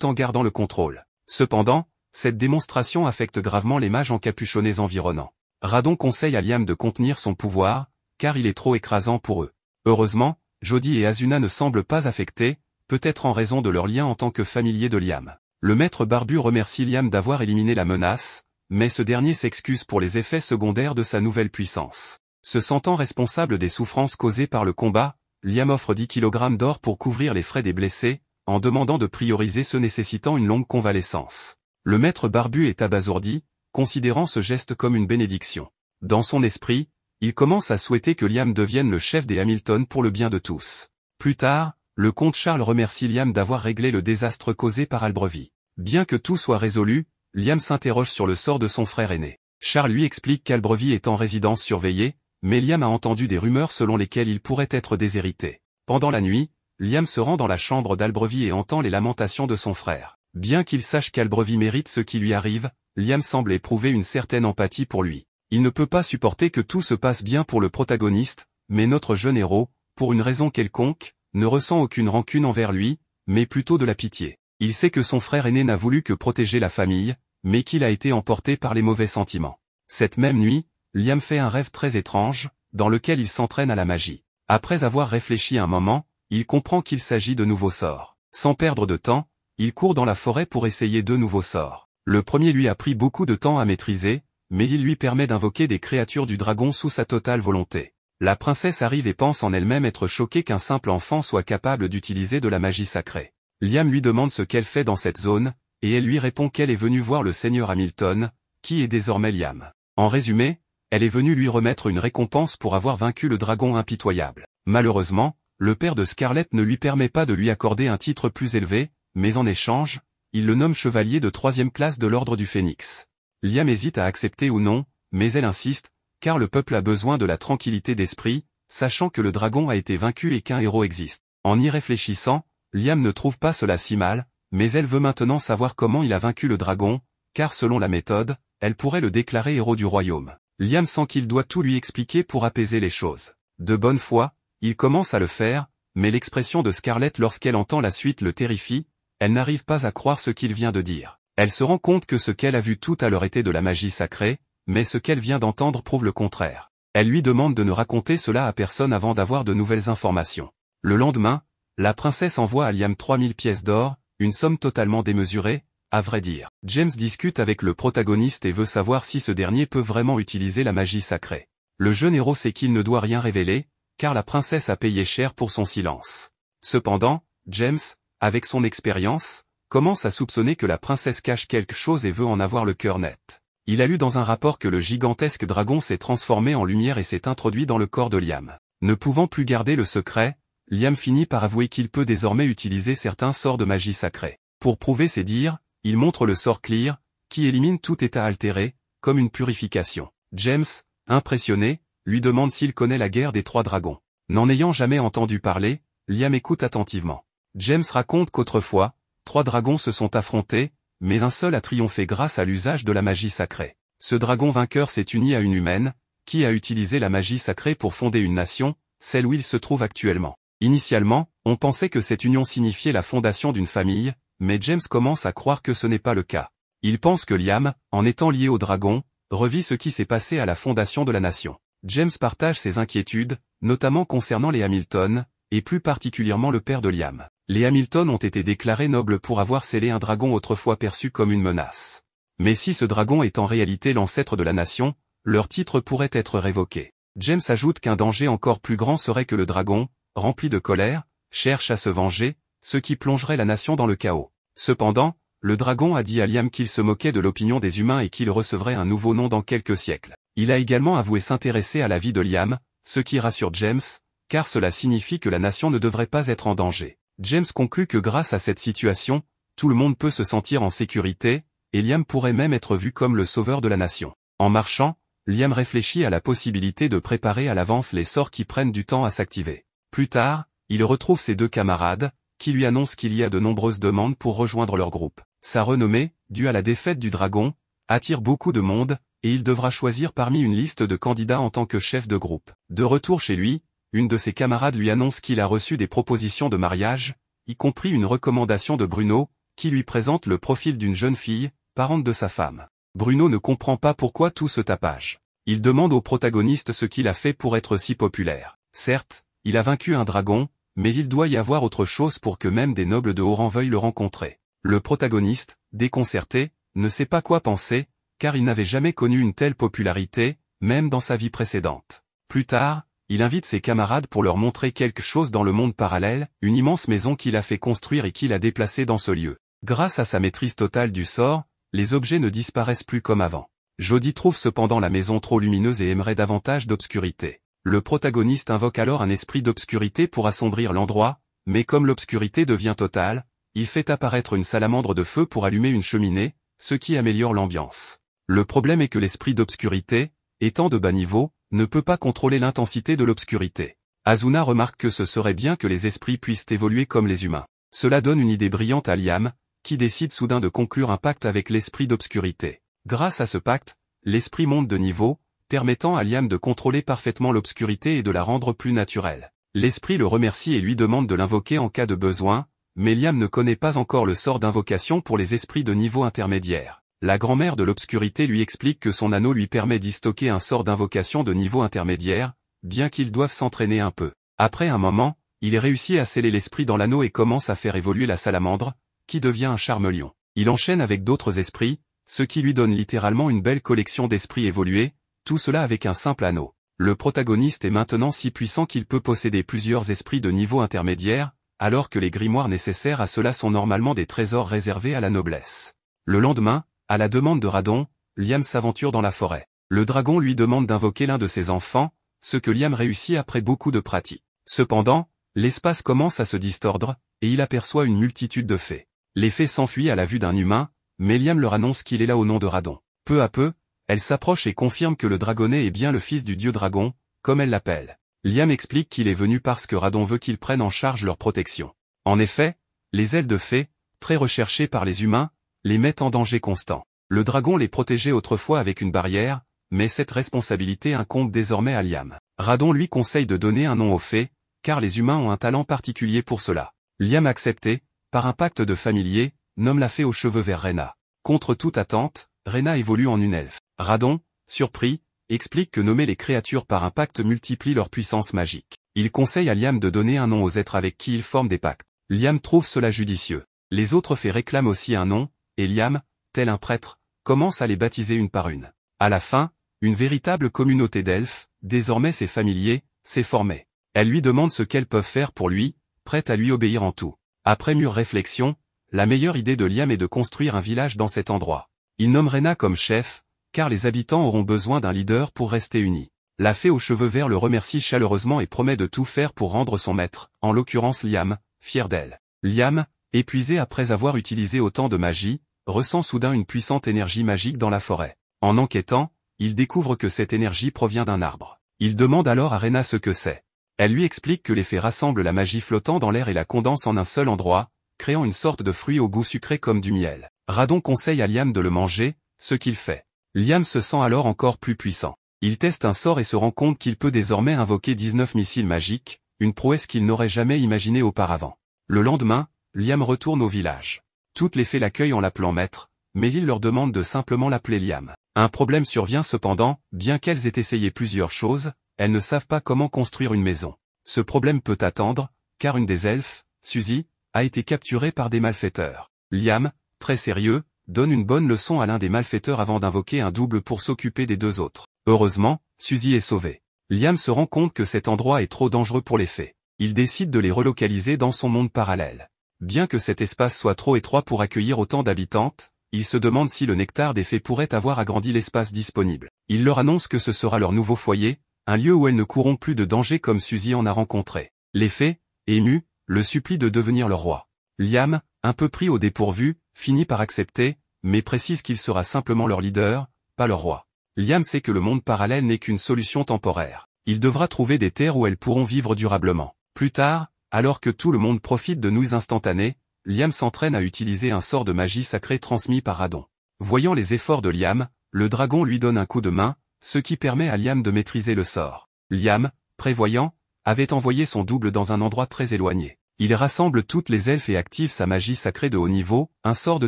en gardant le contrôle. Cependant, cette démonstration affecte gravement les mages encapuchonnés environnants. Radon conseille à Liam de contenir son pouvoir, car il est trop écrasant pour eux. Heureusement, Jody et Asuna ne semblent pas affectés, peut-être en raison de leur lien en tant que familiers de Liam. Le maître barbu remercie Liam d'avoir éliminé la menace, mais ce dernier s'excuse pour les effets secondaires de sa nouvelle puissance. Se sentant responsable des souffrances causées par le combat, Liam offre 10 kg d'or pour couvrir les frais des blessés, en demandant de prioriser ceux nécessitant une longue convalescence. Le maître barbu est abasourdi, considérant ce geste comme une bénédiction. Dans son esprit, il commence à souhaiter que Liam devienne le chef des Hamilton pour le bien de tous. Plus tard, le comte Charles remercie Liam d'avoir réglé le désastre causé par Albrevie. Bien que tout soit résolu, Liam s'interroge sur le sort de son frère aîné. Charles lui explique qu'Albrevie est en résidence surveillée, mais Liam a entendu des rumeurs selon lesquelles il pourrait être déshérité. Pendant la nuit, Liam se rend dans la chambre d'Albrevie et entend les lamentations de son frère. Bien qu'il sache qu'Albrevie mérite ce qui lui arrive, Liam semble éprouver une certaine empathie pour lui. Il ne peut pas supporter que tout se passe bien pour le protagoniste, mais notre jeune héros, pour une raison quelconque, ne ressent aucune rancune envers lui, mais plutôt de la pitié. Il sait que son frère aîné n'a voulu que protéger la famille, mais qu'il a été emporté par les mauvais sentiments. Cette même nuit, Liam fait un rêve très étrange, dans lequel il s'entraîne à la magie. Après avoir réfléchi un moment, il comprend qu'il s'agit de nouveaux sorts. Sans perdre de temps, il court dans la forêt pour essayer 2 nouveaux sorts. Le premier lui a pris beaucoup de temps à maîtriser, mais il lui permet d'invoquer des créatures du dragon sous sa totale volonté. La princesse arrive et pense en elle-même être choquée qu'un simple enfant soit capable d'utiliser de la magie sacrée. Liam lui demande ce qu'elle fait dans cette zone, et elle lui répond qu'elle est venue voir le seigneur Hamilton, qui est désormais Liam. En résumé, elle est venue lui remettre une récompense pour avoir vaincu le dragon impitoyable. Malheureusement, le père de Scarlett ne lui permet pas de lui accorder un titre plus élevé, mais en échange, il le nomme chevalier de 3e classe de l'ordre du Phénix. Liam hésite à accepter ou non, mais elle insiste, car le peuple a besoin de la tranquillité d'esprit, sachant que le dragon a été vaincu et qu'un héros existe. En y réfléchissant, Liam ne trouve pas cela si mal, mais elle veut maintenant savoir comment il a vaincu le dragon, car selon la méthode, elle pourrait le déclarer héros du royaume. Liam sent qu'il doit tout lui expliquer pour apaiser les choses. De bonne foi, il commence à le faire, mais l'expression de Scarlett lorsqu'elle entend la suite le terrifie, elle n'arrive pas à croire ce qu'il vient de dire. Elle se rend compte que ce qu'elle a vu tout à l'heure était de la magie sacrée, mais ce qu'elle vient d'entendre prouve le contraire. Elle lui demande de ne raconter cela à personne avant d'avoir de nouvelles informations. Le lendemain, La princesse envoie à Liam 3000 pièces d'or, une somme totalement démesurée, à vrai dire. James discute avec le protagoniste et veut savoir si ce dernier peut vraiment utiliser la magie sacrée. Le jeune héros sait qu'il ne doit rien révéler, car la princesse a payé cher pour son silence. Cependant, James, avec son expérience, commence à soupçonner que la princesse cache quelque chose et veut en avoir le cœur net. Il a lu dans un rapport que le gigantesque dragon s'est transformé en lumière et s'est introduit dans le corps de Liam. Ne pouvant plus garder le secret, Liam finit par avouer qu'il peut désormais utiliser certains sorts de magie sacrée. Pour prouver ses dires, il montre le sort Clear, qui élimine tout état altéré, comme une purification. James, impressionné, lui demande s'il connaît la guerre des 3 dragons. N'en ayant jamais entendu parler, Liam écoute attentivement. James raconte qu'autrefois, 3 dragons se sont affrontés, mais un seul a triomphé grâce à l'usage de la magie sacrée. Ce dragon vainqueur s'est uni à une humaine, qui a utilisé la magie sacrée pour fonder une nation, celle où il se trouve actuellement. Initialement, on pensait que cette union signifiait la fondation d'une famille, mais James commence à croire que ce n'est pas le cas. Il pense que Liam, en étant lié au dragon, revit ce qui s'est passé à la fondation de la nation. James partage ses inquiétudes, notamment concernant les Hamilton, et plus particulièrement le père de Liam. Les Hamilton ont été déclarés nobles pour avoir scellé un dragon autrefois perçu comme une menace. Mais si ce dragon est en réalité l'ancêtre de la nation, leur titre pourrait être révoqué. James ajoute qu'un danger encore plus grand serait que le dragon, rempli de colère, cherche à se venger, ce qui plongerait la nation dans le chaos. Cependant, le dragon a dit à Liam qu'il se moquait de l'opinion des humains et qu'il recevrait un nouveau nom dans quelques siècles. Il a également avoué s'intéresser à la vie de Liam, ce qui rassure James, car cela signifie que la nation ne devrait pas être en danger. James conclut que grâce à cette situation, tout le monde peut se sentir en sécurité, et Liam pourrait même être vu comme le sauveur de la nation. En marchant, Liam réfléchit à la possibilité de préparer à l'avance les sorts qui prennent du temps à s'activer. Plus tard, il retrouve ses 2 camarades, qui lui annoncent qu'il y a de nombreuses demandes pour rejoindre leur groupe. Sa renommée, due à la défaite du dragon, attire beaucoup de monde, et il devra choisir parmi une liste de candidats en tant que chef de groupe. De retour chez lui, une de ses camarades lui annonce qu'il a reçu des propositions de mariage, y compris une recommandation de Bruno, qui lui présente le profil d'une jeune fille, parente de sa femme. Bruno ne comprend pas pourquoi tout ce tapage. Il demande au protagoniste ce qu'il a fait pour être si populaire. Certes, il a vaincu un dragon, mais il doit y avoir autre chose pour que même des nobles de haut rang veuillent le rencontrer. Le protagoniste, déconcerté, ne sait pas quoi penser, car il n'avait jamais connu une telle popularité, même dans sa vie précédente. Plus tard, il invite ses camarades pour leur montrer quelque chose dans le monde parallèle, une immense maison qu'il a fait construire et qu'il a déplacée dans ce lieu. Grâce à sa maîtrise totale du sort, les objets ne disparaissent plus comme avant. Jody trouve cependant la maison trop lumineuse et aimerait davantage d'obscurité. Le protagoniste invoque alors un esprit d'obscurité pour assombrir l'endroit, mais comme l'obscurité devient totale, il fait apparaître une salamandre de feu pour allumer une cheminée, ce qui améliore l'ambiance. Le problème est que l'esprit d'obscurité, étant de bas niveau, ne peut pas contrôler l'intensité de l'obscurité. Asuna remarque que ce serait bien que les esprits puissent évoluer comme les humains. Cela donne une idée brillante à Liam, qui décide soudain de conclure un pacte avec l'esprit d'obscurité. Grâce à ce pacte, l'esprit monte de niveau, permettant à Liam de contrôler parfaitement l'obscurité et de la rendre plus naturelle. L'esprit le remercie et lui demande de l'invoquer en cas de besoin, mais Liam ne connaît pas encore le sort d'invocation pour les esprits de niveau intermédiaire. La grand-mère de l'obscurité lui explique que son anneau lui permet d'y stocker un sort d'invocation de niveau intermédiaire, bien qu'ils doivent s'entraîner un peu. Après un moment, il réussit à sceller l'esprit dans l'anneau et commence à faire évoluer la salamandre, qui devient un charmelion. Il enchaîne avec d'autres esprits, ce qui lui donne littéralement une belle collection d'esprits évolués, tout cela avec un simple anneau. Le protagoniste est maintenant si puissant qu'il peut posséder plusieurs esprits de niveau intermédiaire, alors que les grimoires nécessaires à cela sont normalement des trésors réservés à la noblesse. Le lendemain, à la demande de Radon, Liam s'aventure dans la forêt. Le dragon lui demande d'invoquer l'un de ses enfants, ce que Liam réussit après beaucoup de pratique. Cependant, l'espace commence à se distordre, et il aperçoit une multitude de fées. Les fées s'enfuient à la vue d'un humain, mais Liam leur annonce qu'il est là au nom de Radon. Peu à peu, elle s'approche et confirme que le dragonnet est bien le fils du dieu dragon, comme elle l'appelle. Liam explique qu'il est venu parce que Radon veut qu'ils prennent en charge leur protection. En effet, les ailes de fées, très recherchées par les humains, les mettent en danger constant. Le dragon les protégeait autrefois avec une barrière, mais cette responsabilité incombe désormais à Liam. Radon lui conseille de donner un nom aux fées, car les humains ont un talent particulier pour cela. Liam accepté, par un pacte de familier, nomme la fée aux cheveux verts Rena. Contre toute attente, Rena évolue en une elfe. Radon, surpris, explique que nommer les créatures par un pacte multiplie leur puissance magique. Il conseille à Liam de donner un nom aux êtres avec qui il forme des pactes. Liam trouve cela judicieux. Les autres fées réclament aussi un nom, et Liam, tel un prêtre, commence à les baptiser une par une. À la fin, une véritable communauté d'elfes, désormais ses familiers, s'est formée. Elle lui demande ce qu'elles peuvent faire pour lui, prête à lui obéir en tout. Après mûre réflexion, la meilleure idée de Liam est de construire un village dans cet endroit. Il nomme Rena comme chef, car les habitants auront besoin d'un leader pour rester unis. La fée aux cheveux verts le remercie chaleureusement et promet de tout faire pour rendre son maître, en l'occurrence Liam, fier d'elle. Liam, épuisé après avoir utilisé autant de magie, ressent soudain une puissante énergie magique dans la forêt. En enquêtant, il découvre que cette énergie provient d'un arbre. Il demande alors à Rena ce que c'est. Elle lui explique que les fées rassemblent la magie flottant dans l'air et la condensent en un seul endroit, créant une sorte de fruit au goût sucré comme du miel. Radon conseille à Liam de le manger, ce qu'il fait. Liam se sent alors encore plus puissant. Il teste un sort et se rend compte qu'il peut désormais invoquer 19 missiles magiques, une prouesse qu'il n'aurait jamais imaginée auparavant. Le lendemain, Liam retourne au village. Toutes les fées l'accueillent en l'appelant maître, mais il leur demande de simplement l'appeler Liam. Un problème survient cependant, bien qu'elles aient essayé plusieurs choses, elles ne savent pas comment construire une maison. Ce problème peut attendre, car une des elfes, Suzy, a été capturée par des malfaiteurs. Liam, très sérieux, donne une bonne leçon à l'un des malfaiteurs avant d'invoquer un double pour s'occuper des deux autres. Heureusement, Suzy est sauvée. Liam se rend compte que cet endroit est trop dangereux pour les fées. Il décide de les relocaliser dans son monde parallèle. Bien que cet espace soit trop étroit pour accueillir autant d'habitantes, il se demande si le nectar des fées pourrait avoir agrandi l'espace disponible. Il leur annonce que ce sera leur nouveau foyer, un lieu où elles ne courront plus de danger comme Suzy en a rencontré. Les fées, émues, le supplient de devenir leur roi. Liam, un peu pris au dépourvu, finit par accepter, mais précise qu'il sera simplement leur leader, pas leur roi. Liam sait que le monde parallèle n'est qu'une solution temporaire. Il devra trouver des terres où elles pourront vivre durablement. Plus tard, alors que tout le monde profite de nouilles instantanées, Liam s'entraîne à utiliser un sort de magie sacrée transmis par Radon. Voyant les efforts de Liam, le dragon lui donne un coup de main, ce qui permet à Liam de maîtriser le sort. Liam, prévoyant, avait envoyé son double dans un endroit très éloigné. Il rassemble toutes les elfes et active sa magie sacrée de haut niveau, un sort de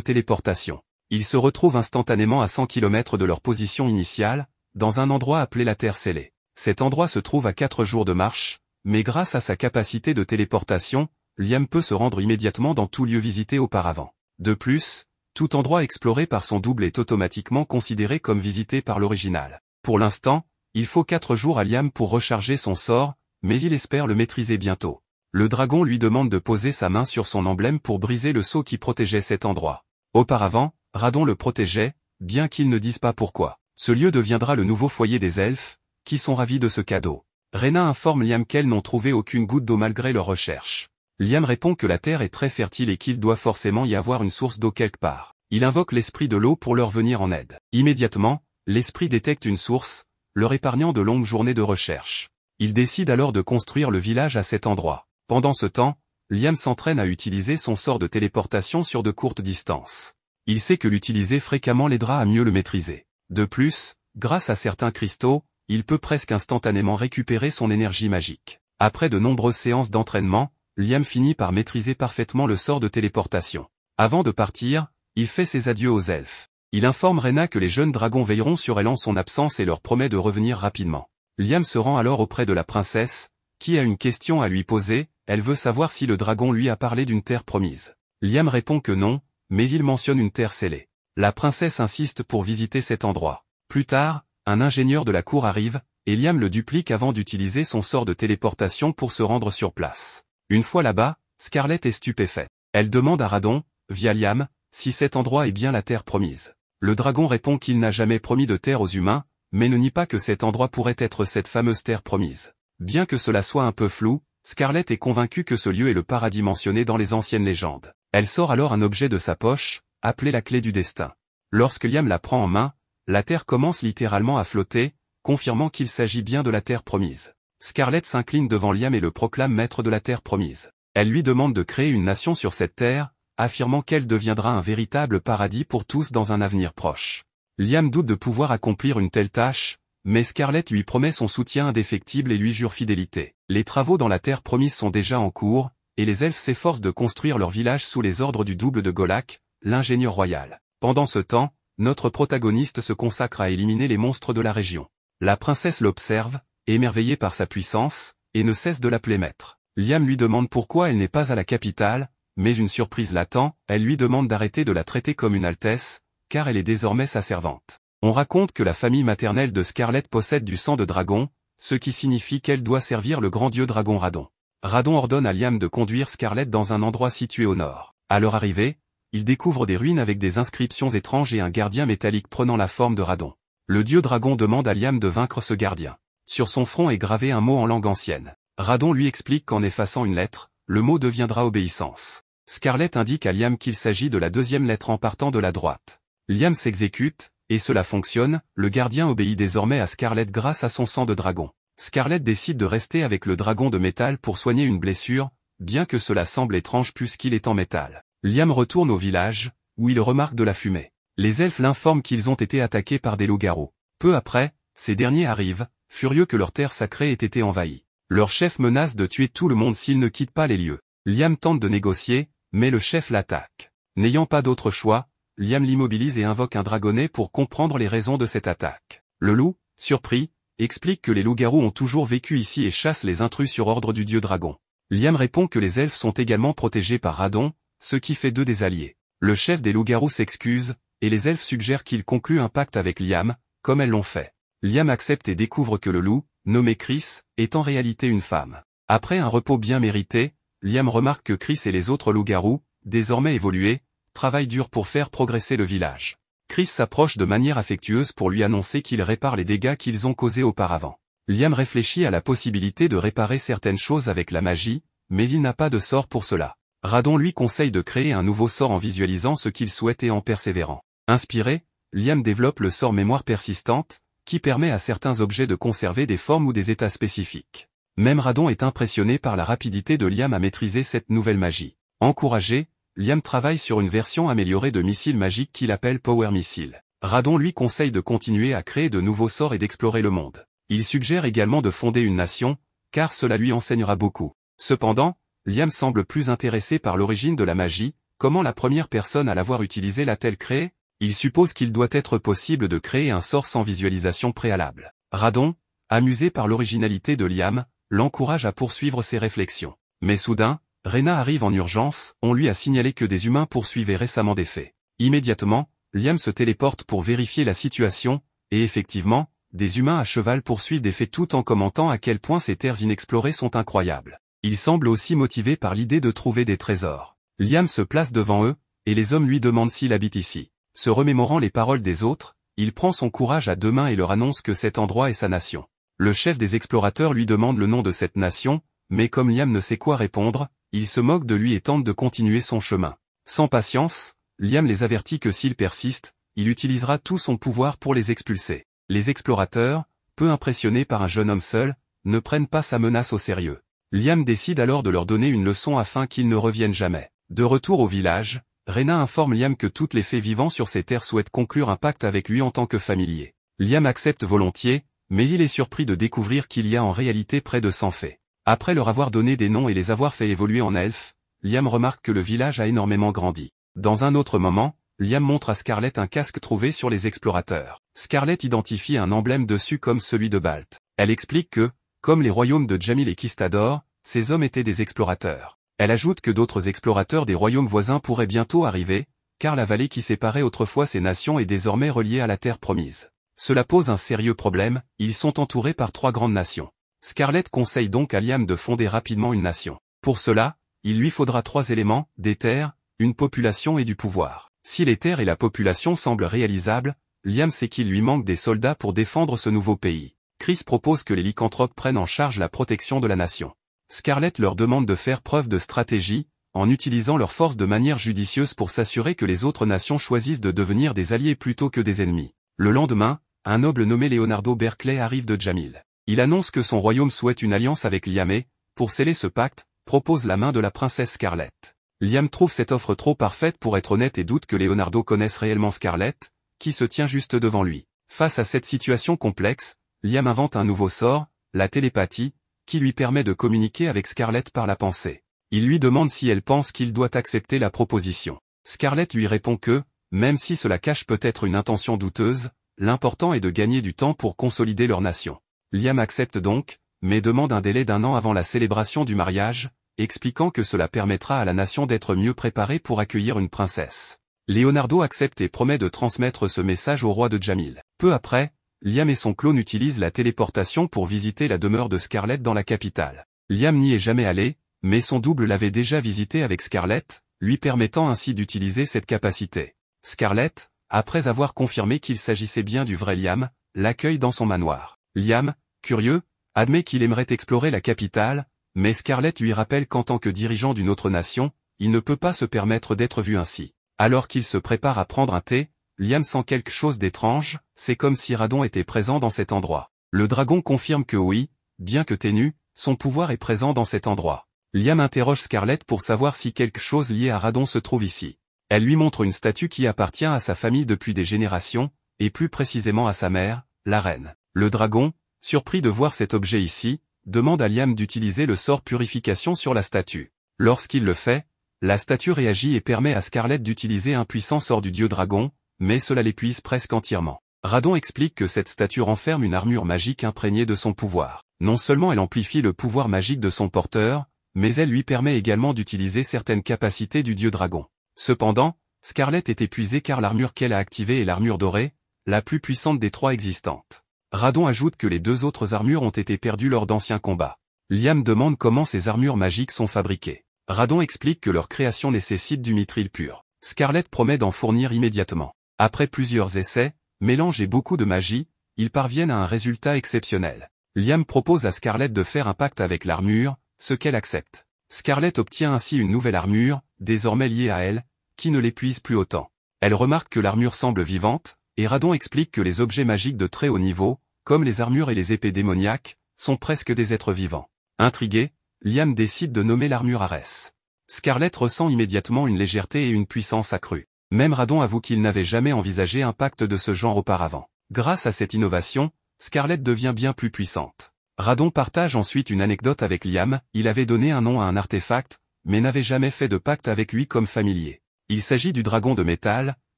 téléportation. Ils se retrouvent instantanément à 100 km de leur position initiale, dans un endroit appelé la Terre Scellée. Cet endroit se trouve à 4 jours de marche, mais grâce à sa capacité de téléportation, Liam peut se rendre immédiatement dans tout lieu visité auparavant. De plus, tout endroit exploré par son double est automatiquement considéré comme visité par l'original. Pour l'instant, il faut 4 jours à Liam pour recharger son sort, mais il espère le maîtriser bientôt. Le dragon lui demande de poser sa main sur son emblème pour briser le sceau qui protégeait cet endroit. Auparavant, Radon le protégeait, bien qu'il ne dise pas pourquoi. Ce lieu deviendra le nouveau foyer des elfes, qui sont ravis de ce cadeau. Rena informe Liam qu'elles n'ont trouvé aucune goutte d'eau malgré leurs recherches. Liam répond que la terre est très fertile et qu'il doit forcément y avoir une source d'eau quelque part. Il invoque l'esprit de l'eau pour leur venir en aide. Immédiatement, l'esprit détecte une source, leur épargnant de longues journées de recherche. Il décide alors de construire le village à cet endroit. Pendant ce temps, Liam s'entraîne à utiliser son sort de téléportation sur de courtes distances. Il sait que l'utiliser fréquemment l'aidera à mieux le maîtriser. De plus, grâce à certains cristaux, il peut presque instantanément récupérer son énergie magique. Après de nombreuses séances d'entraînement, Liam finit par maîtriser parfaitement le sort de téléportation. Avant de partir, il fait ses adieux aux elfes. Il informe Rena que les jeunes dragons veilleront sur elle en son absence et leur promet de revenir rapidement. Liam se rend alors auprès de la princesse, qui a une question à lui poser. Elle veut savoir si le dragon lui a parlé d'une terre promise. Liam répond que non, mais il mentionne une terre scellée. La princesse insiste pour visiter cet endroit. Plus tard, un ingénieur de la cour arrive, et Liam le duplique avant d'utiliser son sort de téléportation pour se rendre sur place. Une fois là-bas, Scarlett est stupéfaite. Elle demande à Radon, via Liam, si cet endroit est bien la terre promise. Le dragon répond qu'il n'a jamais promis de terre aux humains, mais ne nie pas que cet endroit pourrait être cette fameuse terre promise. Bien que cela soit un peu flou, Scarlett est convaincue que ce lieu est le paradis mentionné dans les anciennes légendes. Elle sort alors un objet de sa poche, appelé la clé du destin. Lorsque Liam la prend en main, la terre commence littéralement à flotter, confirmant qu'il s'agit bien de la terre promise. Scarlett s'incline devant Liam et le proclame maître de la terre promise. Elle lui demande de créer une nation sur cette terre, affirmant qu'elle deviendra un véritable paradis pour tous dans un avenir proche. Liam doute de pouvoir accomplir une telle tâche, mais Scarlett lui promet son soutien indéfectible et lui jure fidélité. Les travaux dans la terre promise sont déjà en cours, et les elfes s'efforcent de construire leur village sous les ordres du double de Golak, l'ingénieur royal. Pendant ce temps, notre protagoniste se consacre à éliminer les monstres de la région. La princesse l'observe, émerveillée par sa puissance, et ne cesse de l'appeler maître. Liam lui demande pourquoi elle n'est pas à la capitale, mais une surprise l'attend, elle lui demande d'arrêter de la traiter comme une altesse, car elle est désormais sa servante. On raconte que la famille maternelle de Scarlett possède du sang de dragon, ce qui signifie qu'elle doit servir le grand dieu dragon Radon. Radon ordonne à Liam de conduire Scarlett dans un endroit situé au nord. À leur arrivée, ils découvrent des ruines avec des inscriptions étranges et un gardien métallique prenant la forme de Radon. Le dieu dragon demande à Liam de vaincre ce gardien. Sur son front est gravé un mot en langue ancienne. Radon lui explique qu'en effaçant une lettre, le mot deviendra obéissance. Scarlett indique à Liam qu'il s'agit de la deuxième lettre en partant de la droite. Liam s'exécute, et cela fonctionne, le gardien obéit désormais à Scarlett grâce à son sang de dragon. Scarlett décide de rester avec le dragon de métal pour soigner une blessure, bien que cela semble étrange puisqu'il est en métal. Liam retourne au village, où il remarque de la fumée. Les elfes l'informent qu'ils ont été attaqués par des loups-garous. Peu après, ces derniers arrivent, furieux que leur terre sacrée ait été envahie. Leur chef menace de tuer tout le monde s'ils ne quittent pas les lieux. Liam tente de négocier, mais le chef l'attaque. N'ayant pas d'autre choix, Liam l'immobilise et invoque un dragonnet pour comprendre les raisons de cette attaque. Le loup, surpris, explique que les loups-garous ont toujours vécu ici et chassent les intrus sur ordre du dieu dragon. Liam répond que les elfes sont également protégés par Radon, ce qui fait d'eux des alliés. Le chef des loups-garous s'excuse, et les elfes suggèrent qu'ils concluent un pacte avec Liam, comme elles l'ont fait. Liam accepte et découvre que le loup, nommé Chris, est en réalité une femme. Après un repos bien mérité, Liam remarque que Chris et les autres loups-garous, désormais évolués, travaillent dur pour faire progresser le village. Chris s'approche de manière affectueuse pour lui annoncer qu'il répare les dégâts qu'ils ont causés auparavant. Liam réfléchit à la possibilité de réparer certaines choses avec la magie, mais il n'a pas de sort pour cela. Radon lui conseille de créer un nouveau sort en visualisant ce qu'il souhaite et en persévérant. Inspiré, Liam développe le sort mémoire persistante, qui permet à certains objets de conserver des formes ou des états spécifiques. Même Radon est impressionné par la rapidité de Liam à maîtriser cette nouvelle magie. Encouragé, Liam travaille sur une version améliorée de missile magique qu'il appelle Power Missile. Radon lui conseille de continuer à créer de nouveaux sorts et d'explorer le monde. Il suggère également de fonder une nation, car cela lui enseignera beaucoup. Cependant, Liam semble plus intéressé par l'origine de la magie, comment la première personne à l'avoir utilisée l'a-t-elle créée? Il suppose qu'il doit être possible de créer un sort sans visualisation préalable. Radon, amusé par l'originalité de Liam, l'encourage à poursuivre ses réflexions. Mais soudain, Rena arrive en urgence, on lui a signalé que des humains poursuivaient récemment des faits. Immédiatement, Liam se téléporte pour vérifier la situation, et effectivement, des humains à cheval poursuivent des faits tout en commentant à quel point ces terres inexplorées sont incroyables. Il semble aussi motivé par l'idée de trouver des trésors. Liam se place devant eux, et les hommes lui demandent s'il habite ici. Se remémorant les paroles des autres, il prend son courage à deux mains et leur annonce que cet endroit est sa nation. Le chef des explorateurs lui demande le nom de cette nation, mais comme Liam ne sait quoi répondre, il se moque de lui et tente de continuer son chemin. Sans patience, Liam les avertit que s'il persiste, il utilisera tout son pouvoir pour les expulser. Les explorateurs, peu impressionnés par un jeune homme seul, ne prennent pas sa menace au sérieux. Liam décide alors de leur donner une leçon afin qu'ils ne reviennent jamais. De retour au village, Rena informe Liam que toutes les fées vivant sur ces terres souhaitent conclure un pacte avec lui en tant que familier. Liam accepte volontiers, mais il est surpris de découvrir qu'il y a en réalité près de 100 fées. Après leur avoir donné des noms et les avoir fait évoluer en elfes, Liam remarque que le village a énormément grandi. Dans un autre moment, Liam montre à Scarlett un casque trouvé sur les explorateurs. Scarlett identifie un emblème dessus comme celui de Balt. Elle explique que, comme les royaumes de Jamil et Kistador, ces hommes étaient des explorateurs. Elle ajoute que d'autres explorateurs des royaumes voisins pourraient bientôt arriver, car la vallée qui séparait autrefois ces nations est désormais reliée à la terre promise. Cela pose un sérieux problème, ils sont entourés par 3 grandes nations. Scarlett conseille donc à Liam de fonder rapidement une nation. Pour cela, il lui faudra 3 éléments, des terres, une population et du pouvoir. Si les terres et la population semblent réalisables, Liam sait qu'il lui manque des soldats pour défendre ce nouveau pays. Chris propose que les lycanthropes prennent en charge la protection de la nation. Scarlett leur demande de faire preuve de stratégie, en utilisant leur force de manière judicieuse pour s'assurer que les autres nations choisissent de devenir des alliés plutôt que des ennemis. Le lendemain, un noble nommé Leonardo Berkeley arrive de Jamil. Il annonce que son royaume souhaite une alliance avec Liam et, pour sceller ce pacte, propose la main de la princesse Scarlett. Liam trouve cette offre trop parfaite pour être honnête et doute que Leonardo connaisse réellement Scarlett, qui se tient juste devant lui. Face à cette situation complexe, Liam invente un nouveau sort, la télépathie, qui lui permet de communiquer avec Scarlett par la pensée. Il lui demande si elle pense qu'il doit accepter la proposition. Scarlett lui répond que, même si cela cache peut-être une intention douteuse, l'important est de gagner du temps pour consolider leur nation. Liam accepte donc, mais demande un délai d'1 an avant la célébration du mariage, expliquant que cela permettra à la nation d'être mieux préparée pour accueillir une princesse. Leonardo accepte et promet de transmettre ce message au roi de Jamil. Peu après, Liam et son clone utilisent la téléportation pour visiter la demeure de Scarlett dans la capitale. Liam n'y est jamais allé, mais son double l'avait déjà visité avec Scarlett, lui permettant ainsi d'utiliser cette capacité. Scarlett, après avoir confirmé qu'il s'agissait bien du vrai Liam, l'accueille dans son manoir. Liam, curieux, admet qu'il aimerait explorer la capitale, mais Scarlett lui rappelle qu'en tant que dirigeant d'une autre nation, il ne peut pas se permettre d'être vu ainsi. Alors qu'il se prépare à prendre un thé, Liam sent quelque chose d'étrange, c'est comme si Radon était présent dans cet endroit. Le dragon confirme que oui, bien que ténu, son pouvoir est présent dans cet endroit. Liam interroge Scarlett pour savoir si quelque chose lié à Radon se trouve ici. Elle lui montre une statue qui appartient à sa famille depuis des générations, et plus précisément à sa mère, la reine. Le dragon, surpris de voir cet objet ici, demande à Liam d'utiliser le sort purification sur la statue. Lorsqu'il le fait, la statue réagit et permet à Scarlett d'utiliser un puissant sort du dieu dragon, mais cela l'épuise presque entièrement. Radon explique que cette statue renferme une armure magique imprégnée de son pouvoir. Non seulement elle amplifie le pouvoir magique de son porteur, mais elle lui permet également d'utiliser certaines capacités du dieu dragon. Cependant, Scarlett est épuisée car l'armure qu'elle a activée est l'armure dorée, la plus puissante des 3 existantes. Radon ajoute que les 2 autres armures ont été perdues lors d'anciens combats. Liam demande comment ces armures magiques sont fabriquées. Radon explique que leur création nécessite du mithril pur. Scarlett promet d'en fournir immédiatement. Après plusieurs essais, mélange et beaucoup de magie, ils parviennent à un résultat exceptionnel. Liam propose à Scarlett de faire un pacte avec l'armure, ce qu'elle accepte. Scarlett obtient ainsi une nouvelle armure, désormais liée à elle, qui ne l'épuise plus autant. Elle remarque que l'armure semble vivante, et Radon explique que les objets magiques de très haut niveau, comme les armures et les épées démoniaques, sont presque des êtres vivants. Intrigué, Liam décide de nommer l'armure Ares. Scarlett ressent immédiatement une légèreté et une puissance accrue. Même Radon avoue qu'il n'avait jamais envisagé un pacte de ce genre auparavant. Grâce à cette innovation, Scarlett devient bien plus puissante. Radon partage ensuite une anecdote avec Liam, il avait donné un nom à un artefact, mais n'avait jamais fait de pacte avec lui comme familier. Il s'agit du dragon de métal,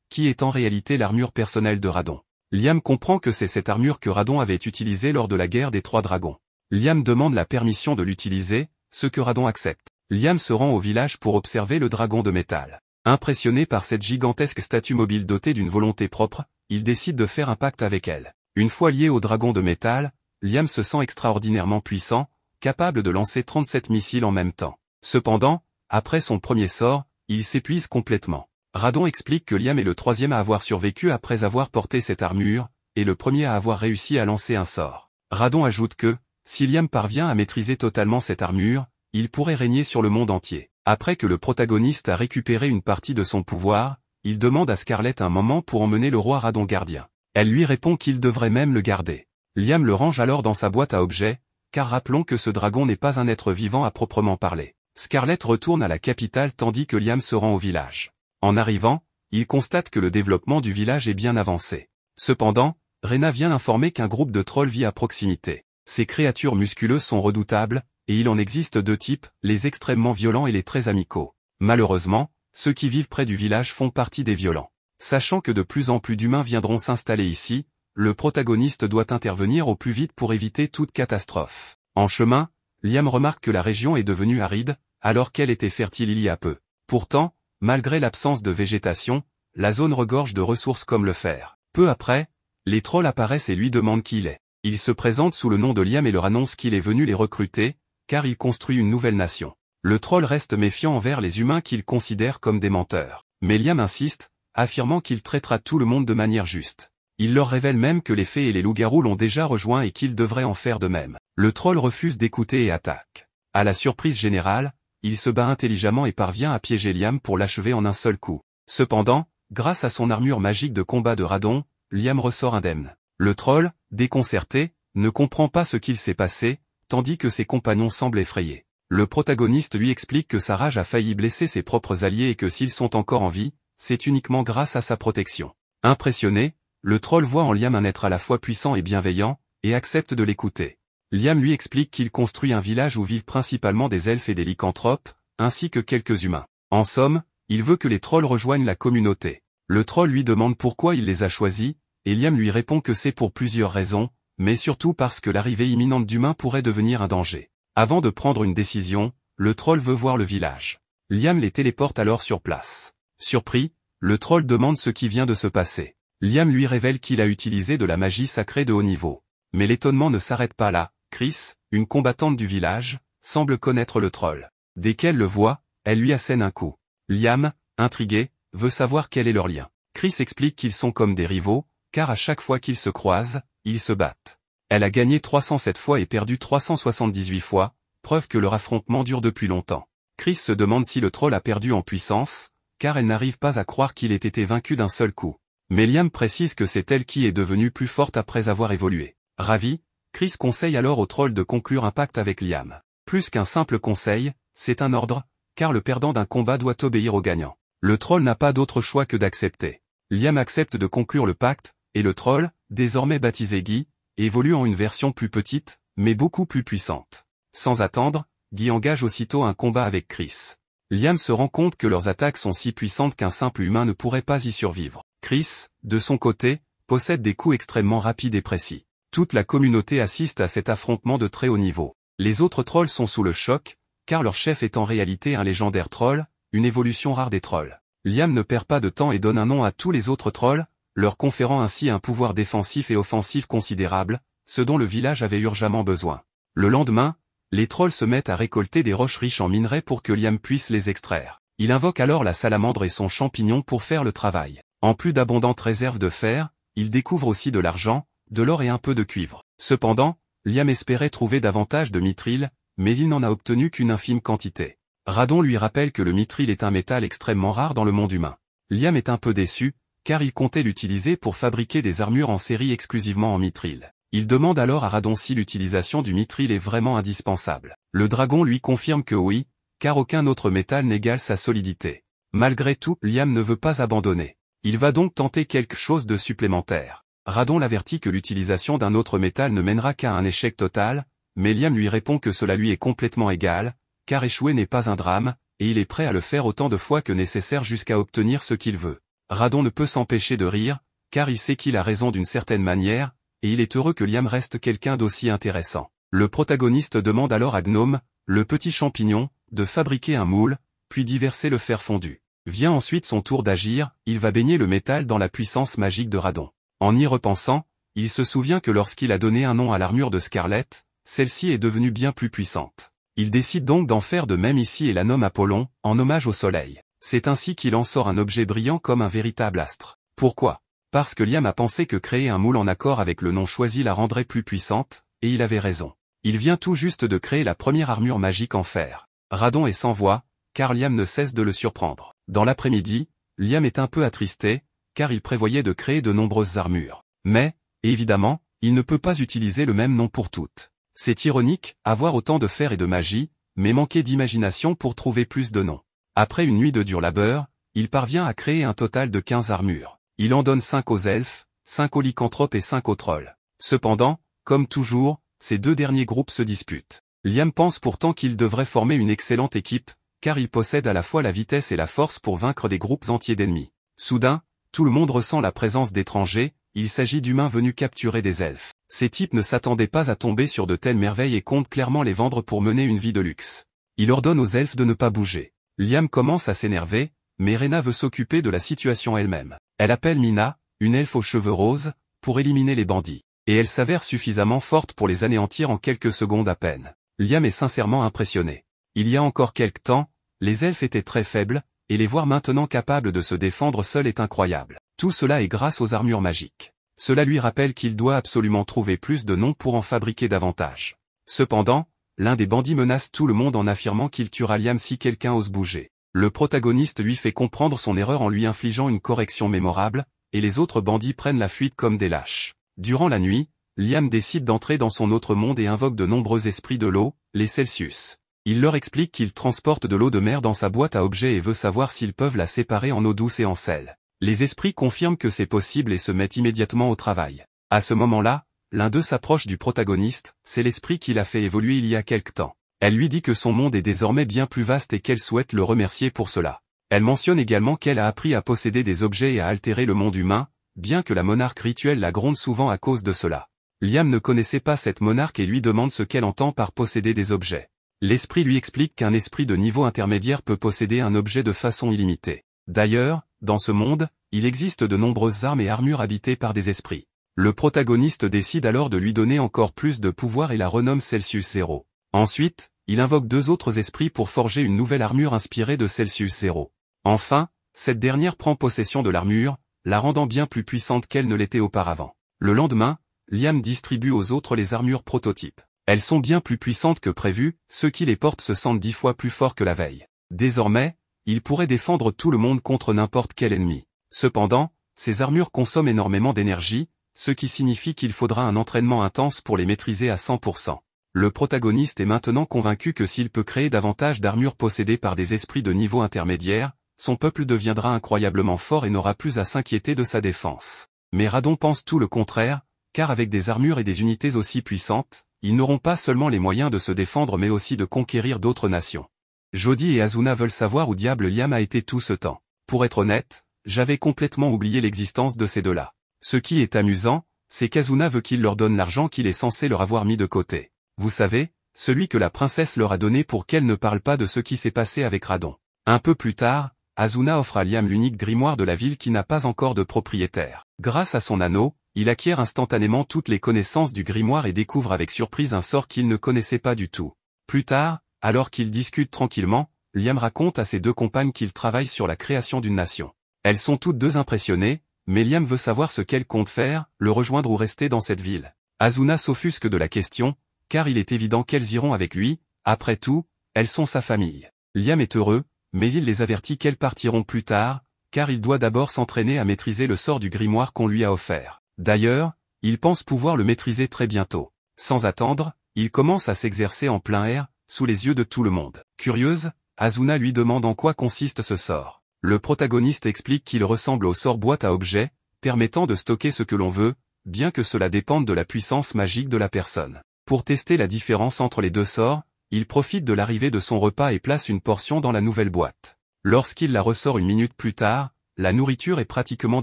qui est en réalité l'armure personnelle de Radon. Liam comprend que c'est cette armure que Radon avait utilisée lors de la guerre des 3 dragons. Liam demande la permission de l'utiliser, ce que Radon accepte. Liam se rend au village pour observer le dragon de métal. Impressionné par cette gigantesque statue mobile dotée d'une volonté propre, il décide de faire un pacte avec elle. Une fois lié au dragon de métal, Liam se sent extraordinairement puissant, capable de lancer 37 missiles en même temps. Cependant, après son premier sort, il s'épuise complètement. Radon explique que Liam est le 3e à avoir survécu après avoir porté cette armure, et le premier à avoir réussi à lancer un sort. Radon ajoute que, si Liam parvient à maîtriser totalement cette armure, il pourrait régner sur le monde entier. Après que le protagoniste a récupéré une partie de son pouvoir, il demande à Scarlett un moment pour emmener le roi Radon gardien. Elle lui répond qu'il devrait même le garder. Liam le range alors dans sa boîte à objets, car rappelons que ce dragon n'est pas un être vivant à proprement parler. Scarlett retourne à la capitale tandis que Liam se rend au village. En arrivant, il constate que le développement du village est bien avancé. Cependant, Rena vient informer qu'un groupe de trolls vit à proximité. Ces créatures musculeuses sont redoutables, et il en existe 2 types, les extrêmement violents et les très amicaux. Malheureusement, ceux qui vivent près du village font partie des violents. Sachant que de plus en plus d'humains viendront s'installer ici, le protagoniste doit intervenir au plus vite pour éviter toute catastrophe. En chemin, Liam remarque que la région est devenue aride, alors qu'elle était fertile il y a peu. Pourtant, malgré l'absence de végétation, la zone regorge de ressources comme le fer. Peu après, les trolls apparaissent et lui demandent qui il est. Il se présente sous le nom de Liam et leur annonce qu'il est venu les recruter, car il construit une nouvelle nation. Le troll reste méfiant envers les humains qu'il considère comme des menteurs. Mais Liam insiste, affirmant qu'il traitera tout le monde de manière juste. Il leur révèle même que les fées et les loups-garous l'ont déjà rejoint et qu'ils devraient en faire de même. Le troll refuse d'écouter et attaque. À la surprise générale, il se bat intelligemment et parvient à piéger Liam pour l'achever en un seul coup. Cependant, grâce à son armure magique de combat de Radon, Liam ressort indemne. Le troll, déconcerté, ne comprend pas ce qu'il s'est passé, tandis que ses compagnons semblent effrayés. Le protagoniste lui explique que sa rage a failli blesser ses propres alliés et que s'ils sont encore en vie, c'est uniquement grâce à sa protection. Impressionné, le troll voit en Liam un être à la fois puissant et bienveillant, et accepte de l'écouter. Liam lui explique qu'il construit un village où vivent principalement des elfes et des lycanthropes, ainsi que quelques humains. En somme, il veut que les trolls rejoignent la communauté. Le troll lui demande pourquoi il les a choisis, et Liam lui répond que c'est pour plusieurs raisons, mais surtout parce que l'arrivée imminente d'humains pourrait devenir un danger. Avant de prendre une décision, le troll veut voir le village. Liam les téléporte alors sur place. Surpris, le troll demande ce qui vient de se passer. Liam lui révèle qu'il a utilisé de la magie sacrée de haut niveau. Mais l'étonnement ne s'arrête pas là. Chris, une combattante du village, semble connaître le troll. Dès qu'elle le voit, elle lui assène un coup. Liam, intrigué, veut savoir quel est leur lien. Chris explique qu'ils sont comme des rivaux, car à chaque fois qu'ils se croisent, ils se battent. Elle a gagné 307 fois et perdu 378 fois, preuve que leur affrontement dure depuis longtemps. Chris se demande si le troll a perdu en puissance, car elle n'arrive pas à croire qu'il ait été vaincu d'un seul coup. Mais Liam précise que c'est elle qui est devenue plus forte après avoir évolué. Ravi, Chris conseille alors au troll de conclure un pacte avec Liam. Plus qu'un simple conseil, c'est un ordre, car le perdant d'un combat doit obéir au gagnant. Le troll n'a pas d'autre choix que d'accepter. Liam accepte de conclure le pacte, et le troll, désormais baptisé Guy, évolue en une version plus petite, mais beaucoup plus puissante. Sans attendre, Guy engage aussitôt un combat avec Chris. Liam se rend compte que leurs attaques sont si puissantes qu'un simple humain ne pourrait pas y survivre. Chris, de son côté, possède des coups extrêmement rapides et précis. Toute la communauté assiste à cet affrontement de très haut niveau. Les autres trolls sont sous le choc, car leur chef est en réalité un légendaire troll, une évolution rare des trolls. Liam ne perd pas de temps et donne un nom à tous les autres trolls, leur conférant ainsi un pouvoir défensif et offensif considérable, ce dont le village avait urgemment besoin. Le lendemain, les trolls se mettent à récolter des roches riches en minerais pour que Liam puisse les extraire. Il invoque alors la salamandre et son champignon pour faire le travail. En plus d'abondantes réserves de fer, il découvre aussi de l'argent, de l'or et un peu de cuivre. Cependant, Liam espérait trouver davantage de mithril, mais il n'en a obtenu qu'une infime quantité. Radon lui rappelle que le mithril est un métal extrêmement rare dans le monde humain. Liam est un peu déçu, car il comptait l'utiliser pour fabriquer des armures en série exclusivement en mithril. Il demande alors à Radon si l'utilisation du mithril est vraiment indispensable. Le dragon lui confirme que oui, car aucun autre métal n'égale sa solidité. Malgré tout, Liam ne veut pas abandonner. Il va donc tenter quelque chose de supplémentaire. Radon l'avertit que l'utilisation d'un autre métal ne mènera qu'à un échec total, mais Liam lui répond que cela lui est complètement égal, car échouer n'est pas un drame, et il est prêt à le faire autant de fois que nécessaire jusqu'à obtenir ce qu'il veut. Radon ne peut s'empêcher de rire, car il sait qu'il a raison d'une certaine manière, et il est heureux que Liam reste quelqu'un d'aussi intéressant. Le protagoniste demande alors à Gnome, le petit champignon, de fabriquer un moule, puis d'y verser le fer fondu. Vient ensuite son tour d'agir, il va baigner le métal dans la puissance magique de Radon. En y repensant, il se souvient que lorsqu'il a donné un nom à l'armure de Scarlett, celle-ci est devenue bien plus puissante. Il décide donc d'en faire de même ici et la nomme Apollon, en hommage au soleil. C'est ainsi qu'il en sort un objet brillant comme un véritable astre. Pourquoi? Parce que Liam a pensé que créer un moule en accord avec le nom choisi la rendrait plus puissante, et il avait raison. Il vient tout juste de créer la première armure magique en fer. Radon est sans voix, car Liam ne cesse de le surprendre. Dans l'après-midi, Liam est un peu attristé, car il prévoyait de créer de nombreuses armures. Mais, évidemment, il ne peut pas utiliser le même nom pour toutes. C'est ironique, avoir autant de fer et de magie, mais manquer d'imagination pour trouver plus de noms. Après une nuit de dur labeur, il parvient à créer un total de 15 armures. Il en donne 5 aux elfes, 5 aux lycanthropes et 5 aux trolls. Cependant, comme toujours, ces deux derniers groupes se disputent. Liam pense pourtant qu'il devrait former une excellente équipe, car il possède à la fois la vitesse et la force pour vaincre des groupes entiers d'ennemis. Soudain, tout le monde ressent la présence d'étrangers, il s'agit d'humains venus capturer des elfes. Ces types ne s'attendaient pas à tomber sur de telles merveilles et comptent clairement les vendre pour mener une vie de luxe. Il ordonne aux elfes de ne pas bouger. Liam commence à s'énerver, mais Rena veut s'occuper de la situation elle-même. Elle appelle Mina, une elfe aux cheveux roses, pour éliminer les bandits. Et elle s'avère suffisamment forte pour les anéantir en quelques secondes à peine. Liam est sincèrement impressionné. Il y a encore quelque temps, les elfes étaient très faibles, et les voir maintenant capables de se défendre seuls est incroyable. Tout cela est grâce aux armures magiques. Cela lui rappelle qu'il doit absolument trouver plus de noms pour en fabriquer davantage. Cependant, l'un des bandits menace tout le monde en affirmant qu'il tuera Liam si quelqu'un ose bouger. Le protagoniste lui fait comprendre son erreur en lui infligeant une correction mémorable, et les autres bandits prennent la fuite comme des lâches. Durant la nuit, Liam décide d'entrer dans son autre monde et invoque de nombreux esprits de l'eau, les Celsius. Il leur explique qu'il transporte de l'eau de mer dans sa boîte à objets et veut savoir s'ils peuvent la séparer en eau douce et en sel. Les esprits confirment que c'est possible et se mettent immédiatement au travail. À ce moment-là, l'un d'eux s'approche du protagoniste, c'est l'esprit qui l'a fait évoluer il y a quelque temps. Elle lui dit que son monde est désormais bien plus vaste et qu'elle souhaite le remercier pour cela. Elle mentionne également qu'elle a appris à posséder des objets et à altérer le monde humain, bien que la monarque rituelle la gronde souvent à cause de cela. Liam ne connaissait pas cette monarque et lui demande ce qu'elle entend par posséder des objets. L'esprit lui explique qu'un esprit de niveau intermédiaire peut posséder un objet de façon illimitée. D'ailleurs, dans ce monde, il existe de nombreuses armes et armures habitées par des esprits. Le protagoniste décide alors de lui donner encore plus de pouvoir et la renomme Celsius Zero. Ensuite, il invoque 2 autres esprits pour forger une nouvelle armure inspirée de Celsius Zero. Enfin, cette dernière prend possession de l'armure, la rendant bien plus puissante qu'elle ne l'était auparavant. Le lendemain, Liam distribue aux autres les armures prototypes. Elles sont bien plus puissantes que prévu, ceux qui les portent se sentent 10 fois plus forts que la veille. Désormais, ils pourraient défendre tout le monde contre n'importe quel ennemi. Cependant, ces armures consomment énormément d'énergie, ce qui signifie qu'il faudra un entraînement intense pour les maîtriser à 100%. Le protagoniste est maintenant convaincu que s'il peut créer davantage d'armures possédées par des esprits de niveau intermédiaire, son peuple deviendra incroyablement fort et n'aura plus à s'inquiéter de sa défense. Mais Radon pense tout le contraire, car avec des armures et des unités aussi puissantes, ils n'auront pas seulement les moyens de se défendre mais aussi de conquérir d'autres nations. Jody et Asuna veulent savoir où diable Liam a été tout ce temps. Pour être honnête, j'avais complètement oublié l'existence de ces deux-là. Ce qui est amusant, c'est qu'Asuna veut qu'il leur donne l'argent qu'il est censé leur avoir mis de côté. Vous savez, celui que la princesse leur a donné pour qu'elle ne parle pas de ce qui s'est passé avec Radon. Un peu plus tard, Asuna offre à Liam l'unique grimoire de la ville qui n'a pas encore de propriétaire. Grâce à son anneau, il acquiert instantanément toutes les connaissances du grimoire et découvre avec surprise un sort qu'il ne connaissait pas du tout. Plus tard, alors qu'ils discutent tranquillement, Liam raconte à ses 2 compagnes qu'il travaille sur la création d'une nation. Elles sont toutes 2 impressionnées, mais Liam veut savoir ce qu'elles comptent faire, le rejoindre ou rester dans cette ville. Asuna s'offusque de la question, car il est évident qu'elles iront avec lui, après tout, elles sont sa famille. Liam est heureux, mais il les avertit qu'elles partiront plus tard, car il doit d'abord s'entraîner à maîtriser le sort du grimoire qu'on lui a offert. D'ailleurs, il pense pouvoir le maîtriser très bientôt. Sans attendre, il commence à s'exercer en plein air, sous les yeux de tout le monde. Curieuse, Asuna lui demande en quoi consiste ce sort. Le protagoniste explique qu'il ressemble au sort boîte à objets, permettant de stocker ce que l'on veut, bien que cela dépende de la puissance magique de la personne. Pour tester la différence entre les 2 sorts, il profite de l'arrivée de son repas et place une portion dans la nouvelle boîte. Lorsqu'il la ressort une minute plus tard, la nourriture est pratiquement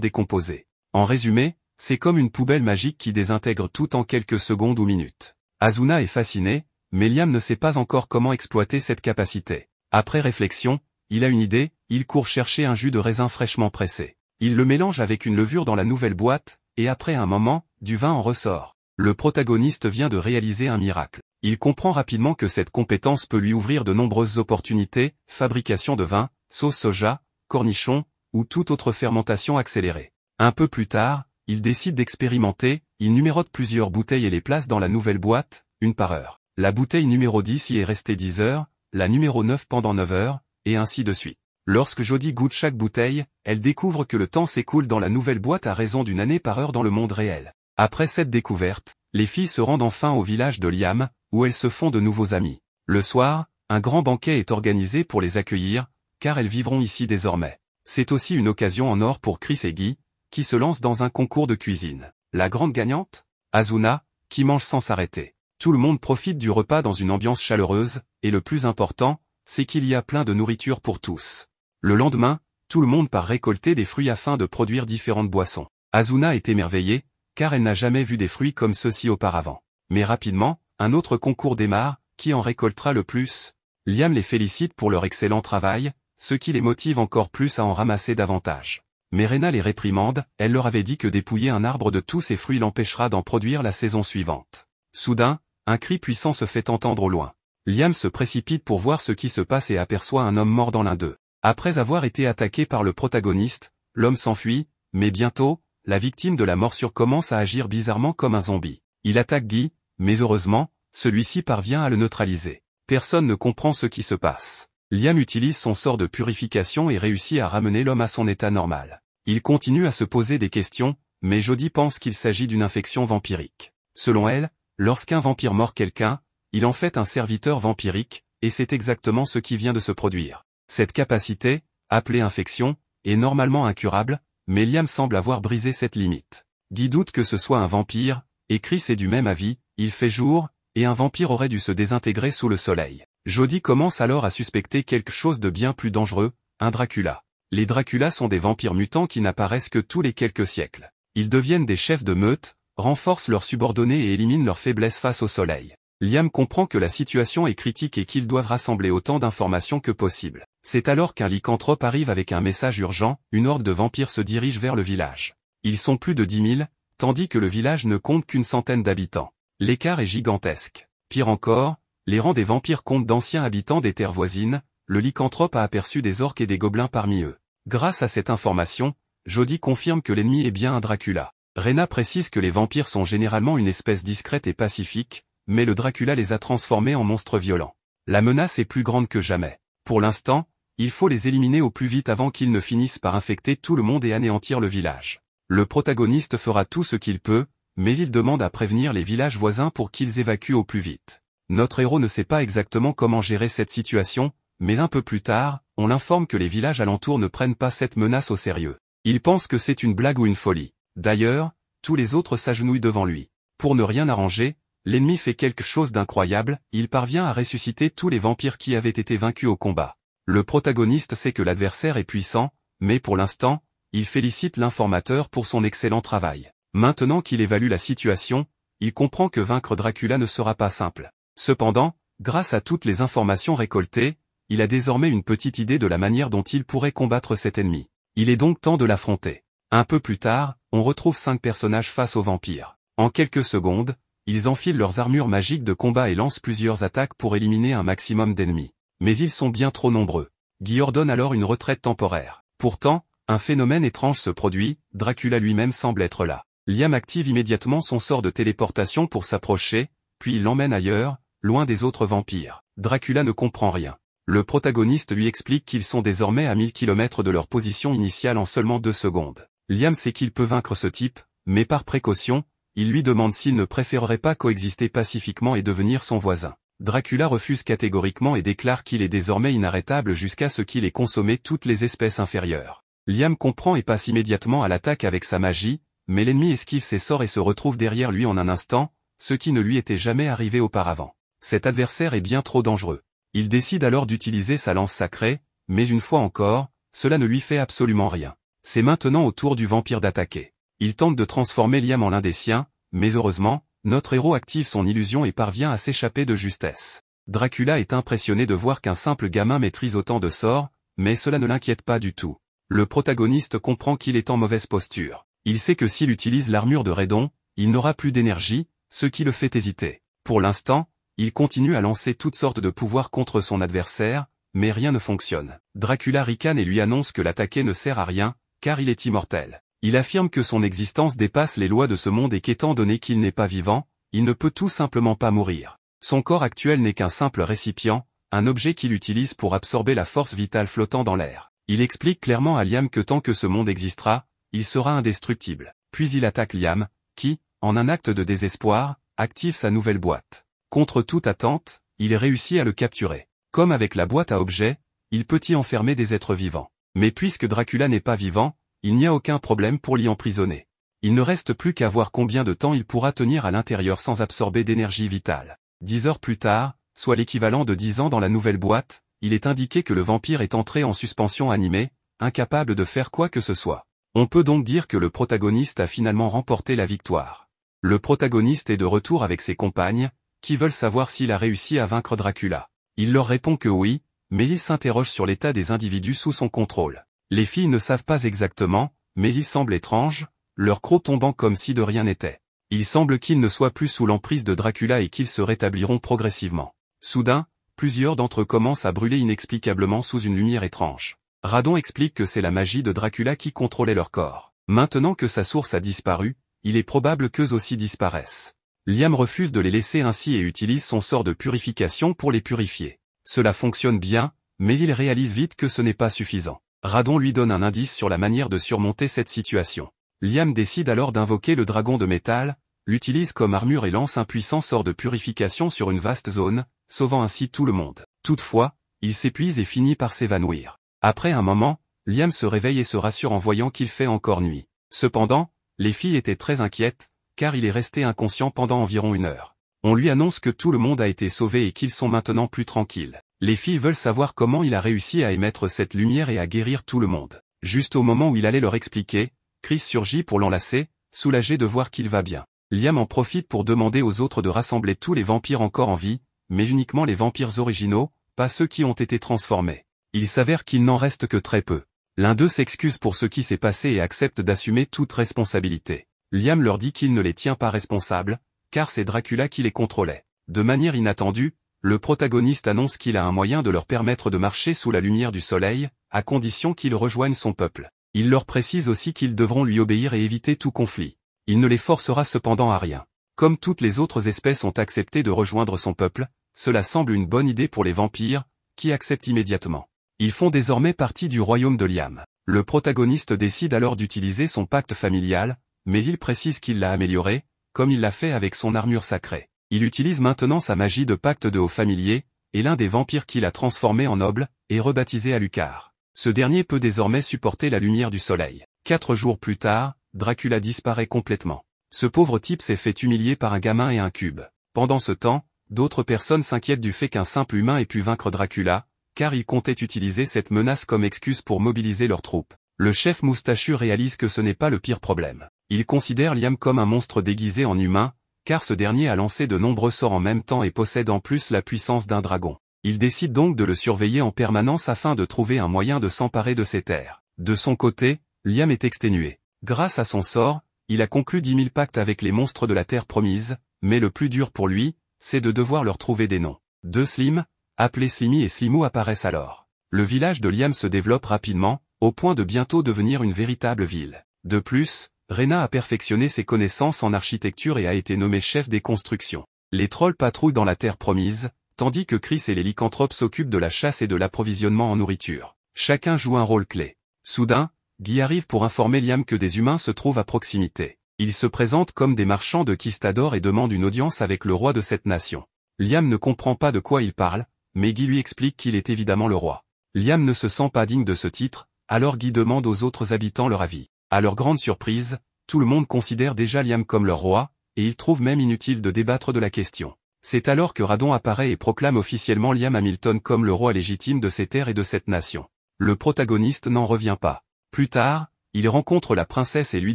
décomposée. En résumé, c'est comme une poubelle magique qui désintègre tout en quelques secondes ou minutes. Asuna est fasciné, mais Liam ne sait pas encore comment exploiter cette capacité. Après réflexion, il a une idée, il court chercher un jus de raisin fraîchement pressé. Il le mélange avec une levure dans la nouvelle boîte, et après un moment, du vin en ressort. Le protagoniste vient de réaliser un miracle. Il comprend rapidement que cette compétence peut lui ouvrir de nombreuses opportunités, fabrication de vin, sauce soja, cornichons, ou toute autre fermentation accélérée. Un peu plus tard, il décide d'expérimenter, il numérote plusieurs bouteilles et les place dans la nouvelle boîte, une par heure. La bouteille numéro 10 y est restée 10 heures, la numéro 9 pendant 9 heures, et ainsi de suite. Lorsque Jody goûte chaque bouteille, elle découvre que le temps s'écoule dans la nouvelle boîte à raison d'une année par heure dans le monde réel. Après cette découverte, les filles se rendent enfin au village de Liam, où elles se font de nouveaux amis. Le soir, un grand banquet est organisé pour les accueillir, car elles vivront ici désormais. C'est aussi une occasion en or pour Chris et Guy, qui se lancent dans un concours de cuisine. La grande gagnante, Asuna, qui mange sans s'arrêter. Tout le monde profite du repas dans une ambiance chaleureuse, et le plus important, c'est qu'il y a plein de nourriture pour tous. Le lendemain, tout le monde part récolter des fruits afin de produire différentes boissons. Asuna est émerveillée, car elle n'a jamais vu des fruits comme ceux-ci auparavant. Mais rapidement, un autre concours démarre, qui en récoltera le plus. Liam les félicite pour leur excellent travail, ce qui les motive encore plus à en ramasser davantage. Mais Rena les réprimande, elle leur avait dit que dépouiller un arbre de tous ses fruits l'empêchera d'en produire la saison suivante. Soudain, un cri puissant se fait entendre au loin. Liam se précipite pour voir ce qui se passe et aperçoit un homme mort dans l'un d'eux. Après avoir été attaqué par le protagoniste, l'homme s'enfuit, mais bientôt, la victime de la morsure commence à agir bizarrement comme un zombie. Il attaque Guy, mais heureusement, celui-ci parvient à le neutraliser. Personne ne comprend ce qui se passe. Liam utilise son sort de purification et réussit à ramener l'homme à son état normal. Il continue à se poser des questions, mais Jody pense qu'il s'agit d'une infection vampirique. Selon elle, lorsqu'un vampire mord quelqu'un, il en fait un serviteur vampirique, et c'est exactement ce qui vient de se produire. Cette capacité, appelée infection, est normalement incurable, mais Liam semble avoir brisé cette limite. Guy doute que ce soit un vampire, et Chris est du même avis, il fait jour, et un vampire aurait dû se désintégrer sous le soleil. Jody commence alors à suspecter quelque chose de bien plus dangereux, un Dracula. Les Dracula sont des vampires mutants qui n'apparaissent que tous les quelques siècles. Ils deviennent des chefs de meute, renforcent leurs subordonnés et éliminent leurs faiblesses face au soleil. Liam comprend que la situation est critique et qu'ils doivent rassembler autant d'informations que possible. C'est alors qu'un lycanthrope arrive avec un message urgent, une horde de vampires se dirige vers le village. Ils sont plus de 10 000, tandis que le village ne compte qu'une centaine d'habitants. L'écart est gigantesque. Pire encore, les rangs des vampires comptent d'anciens habitants des terres voisines, le lycanthrope a aperçu des orques et des gobelins parmi eux. Grâce à cette information, Jody confirme que l'ennemi est bien un Dracula. Rena précise que les vampires sont généralement une espèce discrète et pacifique, mais le Dracula les a transformés en monstres violents. La menace est plus grande que jamais. Pour l'instant, il faut les éliminer au plus vite avant qu'ils ne finissent par infecter tout le monde et anéantir le village. Le protagoniste fera tout ce qu'il peut, mais il demande à prévenir les villages voisins pour qu'ils évacuent au plus vite. Notre héros ne sait pas exactement comment gérer cette situation, mais un peu plus tard, on l'informe que les villages alentours ne prennent pas cette menace au sérieux. Il pense que c'est une blague ou une folie. D'ailleurs, tous les autres s'agenouillent devant lui. Pour ne rien arranger, l'ennemi fait quelque chose d'incroyable, il parvient à ressusciter tous les vampires qui avaient été vaincus au combat. Le protagoniste sait que l'adversaire est puissant, mais pour l'instant, il félicite l'informateur pour son excellent travail. Maintenant qu'il évalue la situation, il comprend que vaincre Dracula ne sera pas simple. Cependant, grâce à toutes les informations récoltées, il a désormais une petite idée de la manière dont il pourrait combattre cet ennemi. Il est donc temps de l'affronter. Un peu plus tard, on retrouve 5 personnages face aux vampires. En quelques secondes, ils enfilent leurs armures magiques de combat et lancent plusieurs attaques pour éliminer un maximum d'ennemis. Mais ils sont bien trop nombreux. Guy ordonne alors une retraite temporaire. Pourtant, un phénomène étrange se produit, Dracula lui-même semble être là. Liam active immédiatement son sort de téléportation pour s'approcher, puis il l'emmène ailleurs, loin des autres vampires. Dracula ne comprend rien. Le protagoniste lui explique qu'ils sont désormais à 1000 km de leur position initiale en seulement 2 secondes. Liam sait qu'il peut vaincre ce type, mais par précaution, il lui demande s'il ne préférerait pas coexister pacifiquement et devenir son voisin. Dracula refuse catégoriquement et déclare qu'il est désormais inarrêtable jusqu'à ce qu'il ait consommé toutes les espèces inférieures. Liam comprend et passe immédiatement à l'attaque avec sa magie, mais l'ennemi esquive ses sorts et se retrouve derrière lui en un instant, ce qui ne lui était jamais arrivé auparavant. Cet adversaire est bien trop dangereux. Il décide alors d'utiliser sa lance sacrée, mais une fois encore, cela ne lui fait absolument rien. C'est maintenant au tour du vampire d'attaquer. Il tente de transformer Liam en l'un des siens, mais heureusement, notre héros active son illusion et parvient à s'échapper de justesse. Dracula est impressionné de voir qu'un simple gamin maîtrise autant de sorts, mais cela ne l'inquiète pas du tout. Le protagoniste comprend qu'il est en mauvaise posture. Il sait que s'il utilise l'armure de Redon, il n'aura plus d'énergie, ce qui le fait hésiter. Pour l'instant, il continue à lancer toutes sortes de pouvoirs contre son adversaire, mais rien ne fonctionne. Dracula ricane et lui annonce que l'attaquer ne sert à rien, car il est immortel. Il affirme que son existence dépasse les lois de ce monde et qu'étant donné qu'il n'est pas vivant, il ne peut tout simplement pas mourir. Son corps actuel n'est qu'un simple récipient, un objet qu'il utilise pour absorber la force vitale flottant dans l'air. Il explique clairement à Liam que tant que ce monde existera, il sera indestructible. Puis il attaque Liam, qui, en un acte de désespoir, active sa nouvelle boîte. Contre toute attente, il réussit à le capturer. Comme avec la boîte à objets, il peut y enfermer des êtres vivants. Mais puisque Dracula n'est pas vivant, il n'y a aucun problème pour l'y emprisonner. Il ne reste plus qu'à voir combien de temps il pourra tenir à l'intérieur sans absorber d'énergie vitale. 10 heures plus tard, soit l'équivalent de 10 ans dans la nouvelle boîte, il est indiqué que le vampire est entré en suspension animée, incapable de faire quoi que ce soit. On peut donc dire que le protagoniste a finalement remporté la victoire. Le protagoniste est de retour avec ses compagnes, qui veulent savoir s'il a réussi à vaincre Dracula. Il leur répond que oui, mais il s'interroge sur l'état des individus sous son contrôle. Les filles ne savent pas exactement, mais ils semblent étranges, leurs crocs tombant comme si de rien n'était. Il semble qu'ils ne soient plus sous l'emprise de Dracula et qu'ils se rétabliront progressivement. Soudain, plusieurs d'entre eux commencent à brûler inexplicablement sous une lumière étrange. Radon explique que c'est la magie de Dracula qui contrôlait leur corps. Maintenant que sa source a disparu, il est probable qu'eux aussi disparaissent. Liam refuse de les laisser ainsi et utilise son sort de purification pour les purifier. Cela fonctionne bien, mais il réalise vite que ce n'est pas suffisant. Radon lui donne un indice sur la manière de surmonter cette situation. Liam décide alors d'invoquer le dragon de métal, l'utilise comme armure et lance un puissant sort de purification sur une vaste zone, sauvant ainsi tout le monde. Toutefois, il s'épuise et finit par s'évanouir. Après un moment, Liam se réveille et se rassure en voyant qu'il fait encore nuit. Cependant, les filles étaient très inquiètes, car il est resté inconscient pendant environ 1 heure. On lui annonce que tout le monde a été sauvé et qu'ils sont maintenant plus tranquilles. Les filles veulent savoir comment il a réussi à émettre cette lumière et à guérir tout le monde. Juste au moment où il allait leur expliquer, Chris surgit pour l'enlacer, soulagé de voir qu'il va bien. Liam en profite pour demander aux autres de rassembler tous les vampires encore en vie, mais uniquement les vampires originaux, pas ceux qui ont été transformés. Il s'avère qu'il n'en reste que très peu. L'un d'eux s'excuse pour ce qui s'est passé et accepte d'assumer toute responsabilité. Liam leur dit qu'il ne les tient pas responsables, car c'est Dracula qui les contrôlait. De manière inattendue, le protagoniste annonce qu'il a un moyen de leur permettre de marcher sous la lumière du soleil, à condition qu'ils rejoignent son peuple. Il leur précise aussi qu'ils devront lui obéir et éviter tout conflit. Il ne les forcera cependant à rien. Comme toutes les autres espèces ont accepté de rejoindre son peuple, cela semble une bonne idée pour les vampires, qui acceptent immédiatement. Ils font désormais partie du royaume de Liam. Le protagoniste décide alors d'utiliser son pacte familial, mais il précise qu'il l'a amélioré, comme il l'a fait avec son armure sacrée. Il utilise maintenant sa magie de pacte de haut familier, et l'un des vampires qu'il a transformé en noble, est rebaptisé Alucard. Ce dernier peut désormais supporter la lumière du soleil. 4 jours plus tard, Dracula disparaît complètement. Ce pauvre type s'est fait humilier par un gamin et un cube. Pendant ce temps, d'autres personnes s'inquiètent du fait qu'un simple humain ait pu vaincre Dracula, car ils comptaient utiliser cette menace comme excuse pour mobiliser leurs troupes. Le chef moustachu réalise que ce n'est pas le pire problème. Il considère Liam comme un monstre déguisé en humain, car ce dernier a lancé de nombreux sorts en même temps et possède en plus la puissance d'un dragon. Il décide donc de le surveiller en permanence afin de trouver un moyen de s'emparer de ses terres. De son côté, Liam est exténué. Grâce à son sort, il a conclu 10 000 pactes avec les monstres de la Terre promise, mais le plus dur pour lui, c'est de devoir leur trouver des noms. 2 Slim, appelés Slimmy et Slimou apparaissent alors. Le village de Liam se développe rapidement, au point de bientôt devenir une véritable ville. De plus, Rena a perfectionné ses connaissances en architecture et a été nommé chef des constructions. Les trolls patrouillent dans la Terre promise, tandis que Chris et les lycanthropes s'occupent de la chasse et de l'approvisionnement en nourriture. Chacun joue un rôle clé. Soudain, Guy arrive pour informer Liam que des humains se trouvent à proximité. Ils se présentent comme des marchands de Kistador et demandent une audience avec le roi de cette nation. Liam ne comprend pas de quoi il parle, mais Guy lui explique qu'il est évidemment le roi. Liam ne se sent pas digne de ce titre, alors Guy demande aux autres habitants leur avis. À leur grande surprise, tout le monde considère déjà Liam comme leur roi, et ils trouvent même inutile de débattre de la question. C'est alors que Radon apparaît et proclame officiellement Liam Hamilton comme le roi légitime de ces terres et de cette nation. Le protagoniste n'en revient pas. Plus tard, il rencontre la princesse et lui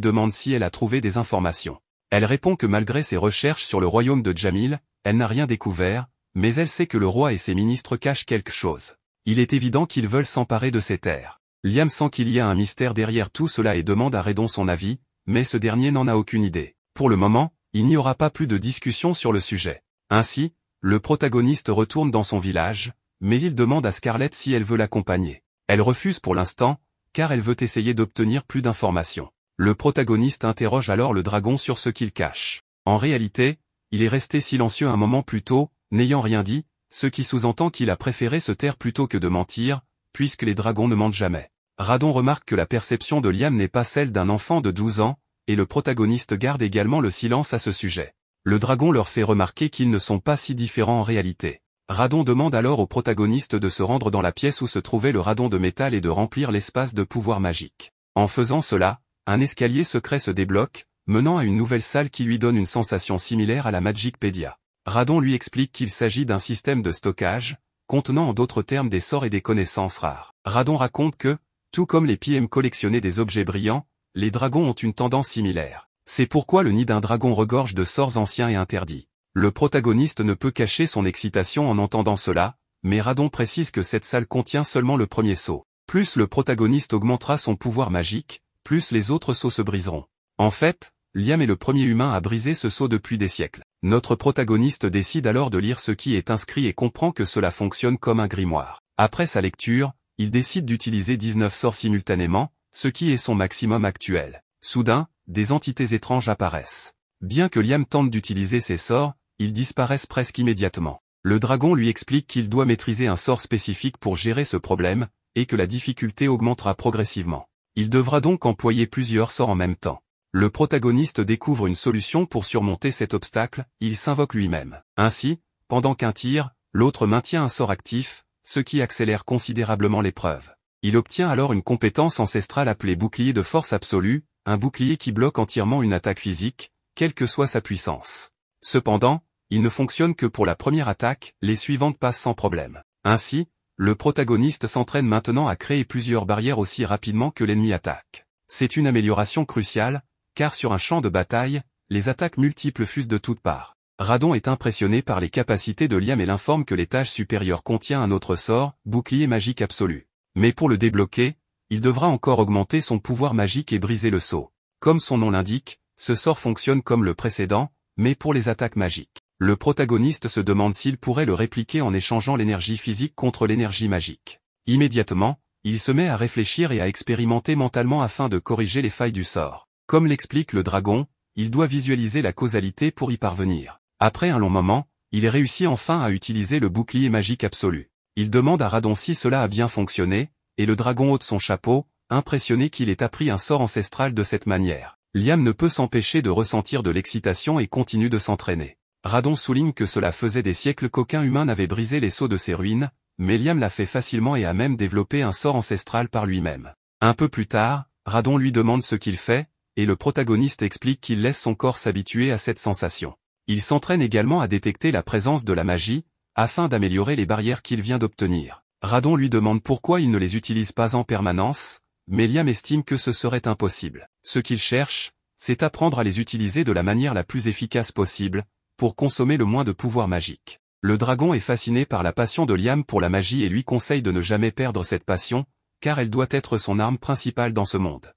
demande si elle a trouvé des informations. Elle répond que malgré ses recherches sur le royaume de Jamil, elle n'a rien découvert, mais elle sait que le roi et ses ministres cachent quelque chose. Il est évident qu'ils veulent s'emparer de ces terres. Liam sent qu'il y a un mystère derrière tout cela et demande à Redon son avis, mais ce dernier n'en a aucune idée. Pour le moment, il n'y aura pas plus de discussion sur le sujet. Ainsi, le protagoniste retourne dans son village, mais il demande à Scarlett si elle veut l'accompagner. Elle refuse pour l'instant, car elle veut essayer d'obtenir plus d'informations. Le protagoniste interroge alors le dragon sur ce qu'il cache. En réalité, il est resté silencieux un moment plus tôt, n'ayant rien dit, ce qui sous-entend qu'il a préféré se taire plutôt que de mentir, puisque les dragons ne mentent jamais. Radon remarque que la perception de Liam n'est pas celle d'un enfant de 12 ans, et le protagoniste garde également le silence à ce sujet. Le dragon leur fait remarquer qu'ils ne sont pas si différents en réalité. Radon demande alors au protagoniste de se rendre dans la pièce où se trouvait le radon de métal et de remplir l'espace de pouvoir magique. En faisant cela, un escalier secret se débloque, menant à une nouvelle salle qui lui donne une sensation similaire à la Magicpedia. Radon lui explique qu'il s'agit d'un système de stockage, contenant en d'autres termes des sorts et des connaissances rares. Radon raconte que, tout comme les PM collectionnaient des objets brillants, les dragons ont une tendance similaire. C'est pourquoi le nid d'un dragon regorge de sorts anciens et interdits. Le protagoniste ne peut cacher son excitation en entendant cela, mais Radon précise que cette salle contient seulement le premier sceau. Plus le protagoniste augmentera son pouvoir magique, plus les autres sceaux se briseront. En fait, Liam est le premier humain à briser ce sceau depuis des siècles. Notre protagoniste décide alors de lire ce qui est inscrit et comprend que cela fonctionne comme un grimoire. Après sa lecture, il décide d'utiliser 19 sorts simultanément, ce qui est son maximum actuel. Soudain, des entités étranges apparaissent. Bien que Liam tente d'utiliser ces sorts, ils disparaissent presque immédiatement. Le dragon lui explique qu'il doit maîtriser un sort spécifique pour gérer ce problème, et que la difficulté augmentera progressivement. Il devra donc employer plusieurs sorts en même temps. Le protagoniste découvre une solution pour surmonter cet obstacle, il s'invoque lui-même. Ainsi, pendant qu'un tire, l'autre maintient un sort actif, ce qui accélère considérablement l'épreuve. Il obtient alors une compétence ancestrale appelée bouclier de force absolue, un bouclier qui bloque entièrement une attaque physique, quelle que soit sa puissance. Cependant, il ne fonctionne que pour la première attaque, les suivantes passent sans problème. Ainsi, le protagoniste s'entraîne maintenant à créer plusieurs barrières aussi rapidement que l'ennemi attaque. C'est une amélioration cruciale, car sur un champ de bataille, les attaques multiples fusent de toutes parts. Radon est impressionné par les capacités de Liam et l'informe que l'étage supérieur contient un autre sort, bouclier magique absolu. Mais pour le débloquer, il devra encore augmenter son pouvoir magique et briser le sceau. Comme son nom l'indique, ce sort fonctionne comme le précédent, mais pour les attaques magiques. Le protagoniste se demande s'il pourrait le répliquer en échangeant l'énergie physique contre l'énergie magique. Immédiatement, il se met à réfléchir et à expérimenter mentalement afin de corriger les failles du sort. Comme l'explique le dragon, il doit visualiser la causalité pour y parvenir. Après un long moment, il réussit enfin à utiliser le bouclier magique absolu. Il demande à Radon si cela a bien fonctionné, et le dragon ôte son chapeau, impressionné qu'il ait appris un sort ancestral de cette manière. Liam ne peut s'empêcher de ressentir de l'excitation et continue de s'entraîner. Radon souligne que cela faisait des siècles qu'aucun humain n'avait brisé les sceaux de ses ruines, mais Liam l'a fait facilement et a même développé un sort ancestral par lui-même. Un peu plus tard, Radon lui demande ce qu'il fait, et le protagoniste explique qu'il laisse son corps s'habituer à cette sensation. Il s'entraîne également à détecter la présence de la magie, afin d'améliorer les barrières qu'il vient d'obtenir. Radon lui demande pourquoi il ne les utilise pas en permanence, mais Liam estime que ce serait impossible. Ce qu'il cherche, c'est apprendre à les utiliser de la manière la plus efficace possible, pour consommer le moins de pouvoir magique. Le dragon est fasciné par la passion de Liam pour la magie et lui conseille de ne jamais perdre cette passion, car elle doit être son arme principale dans ce monde.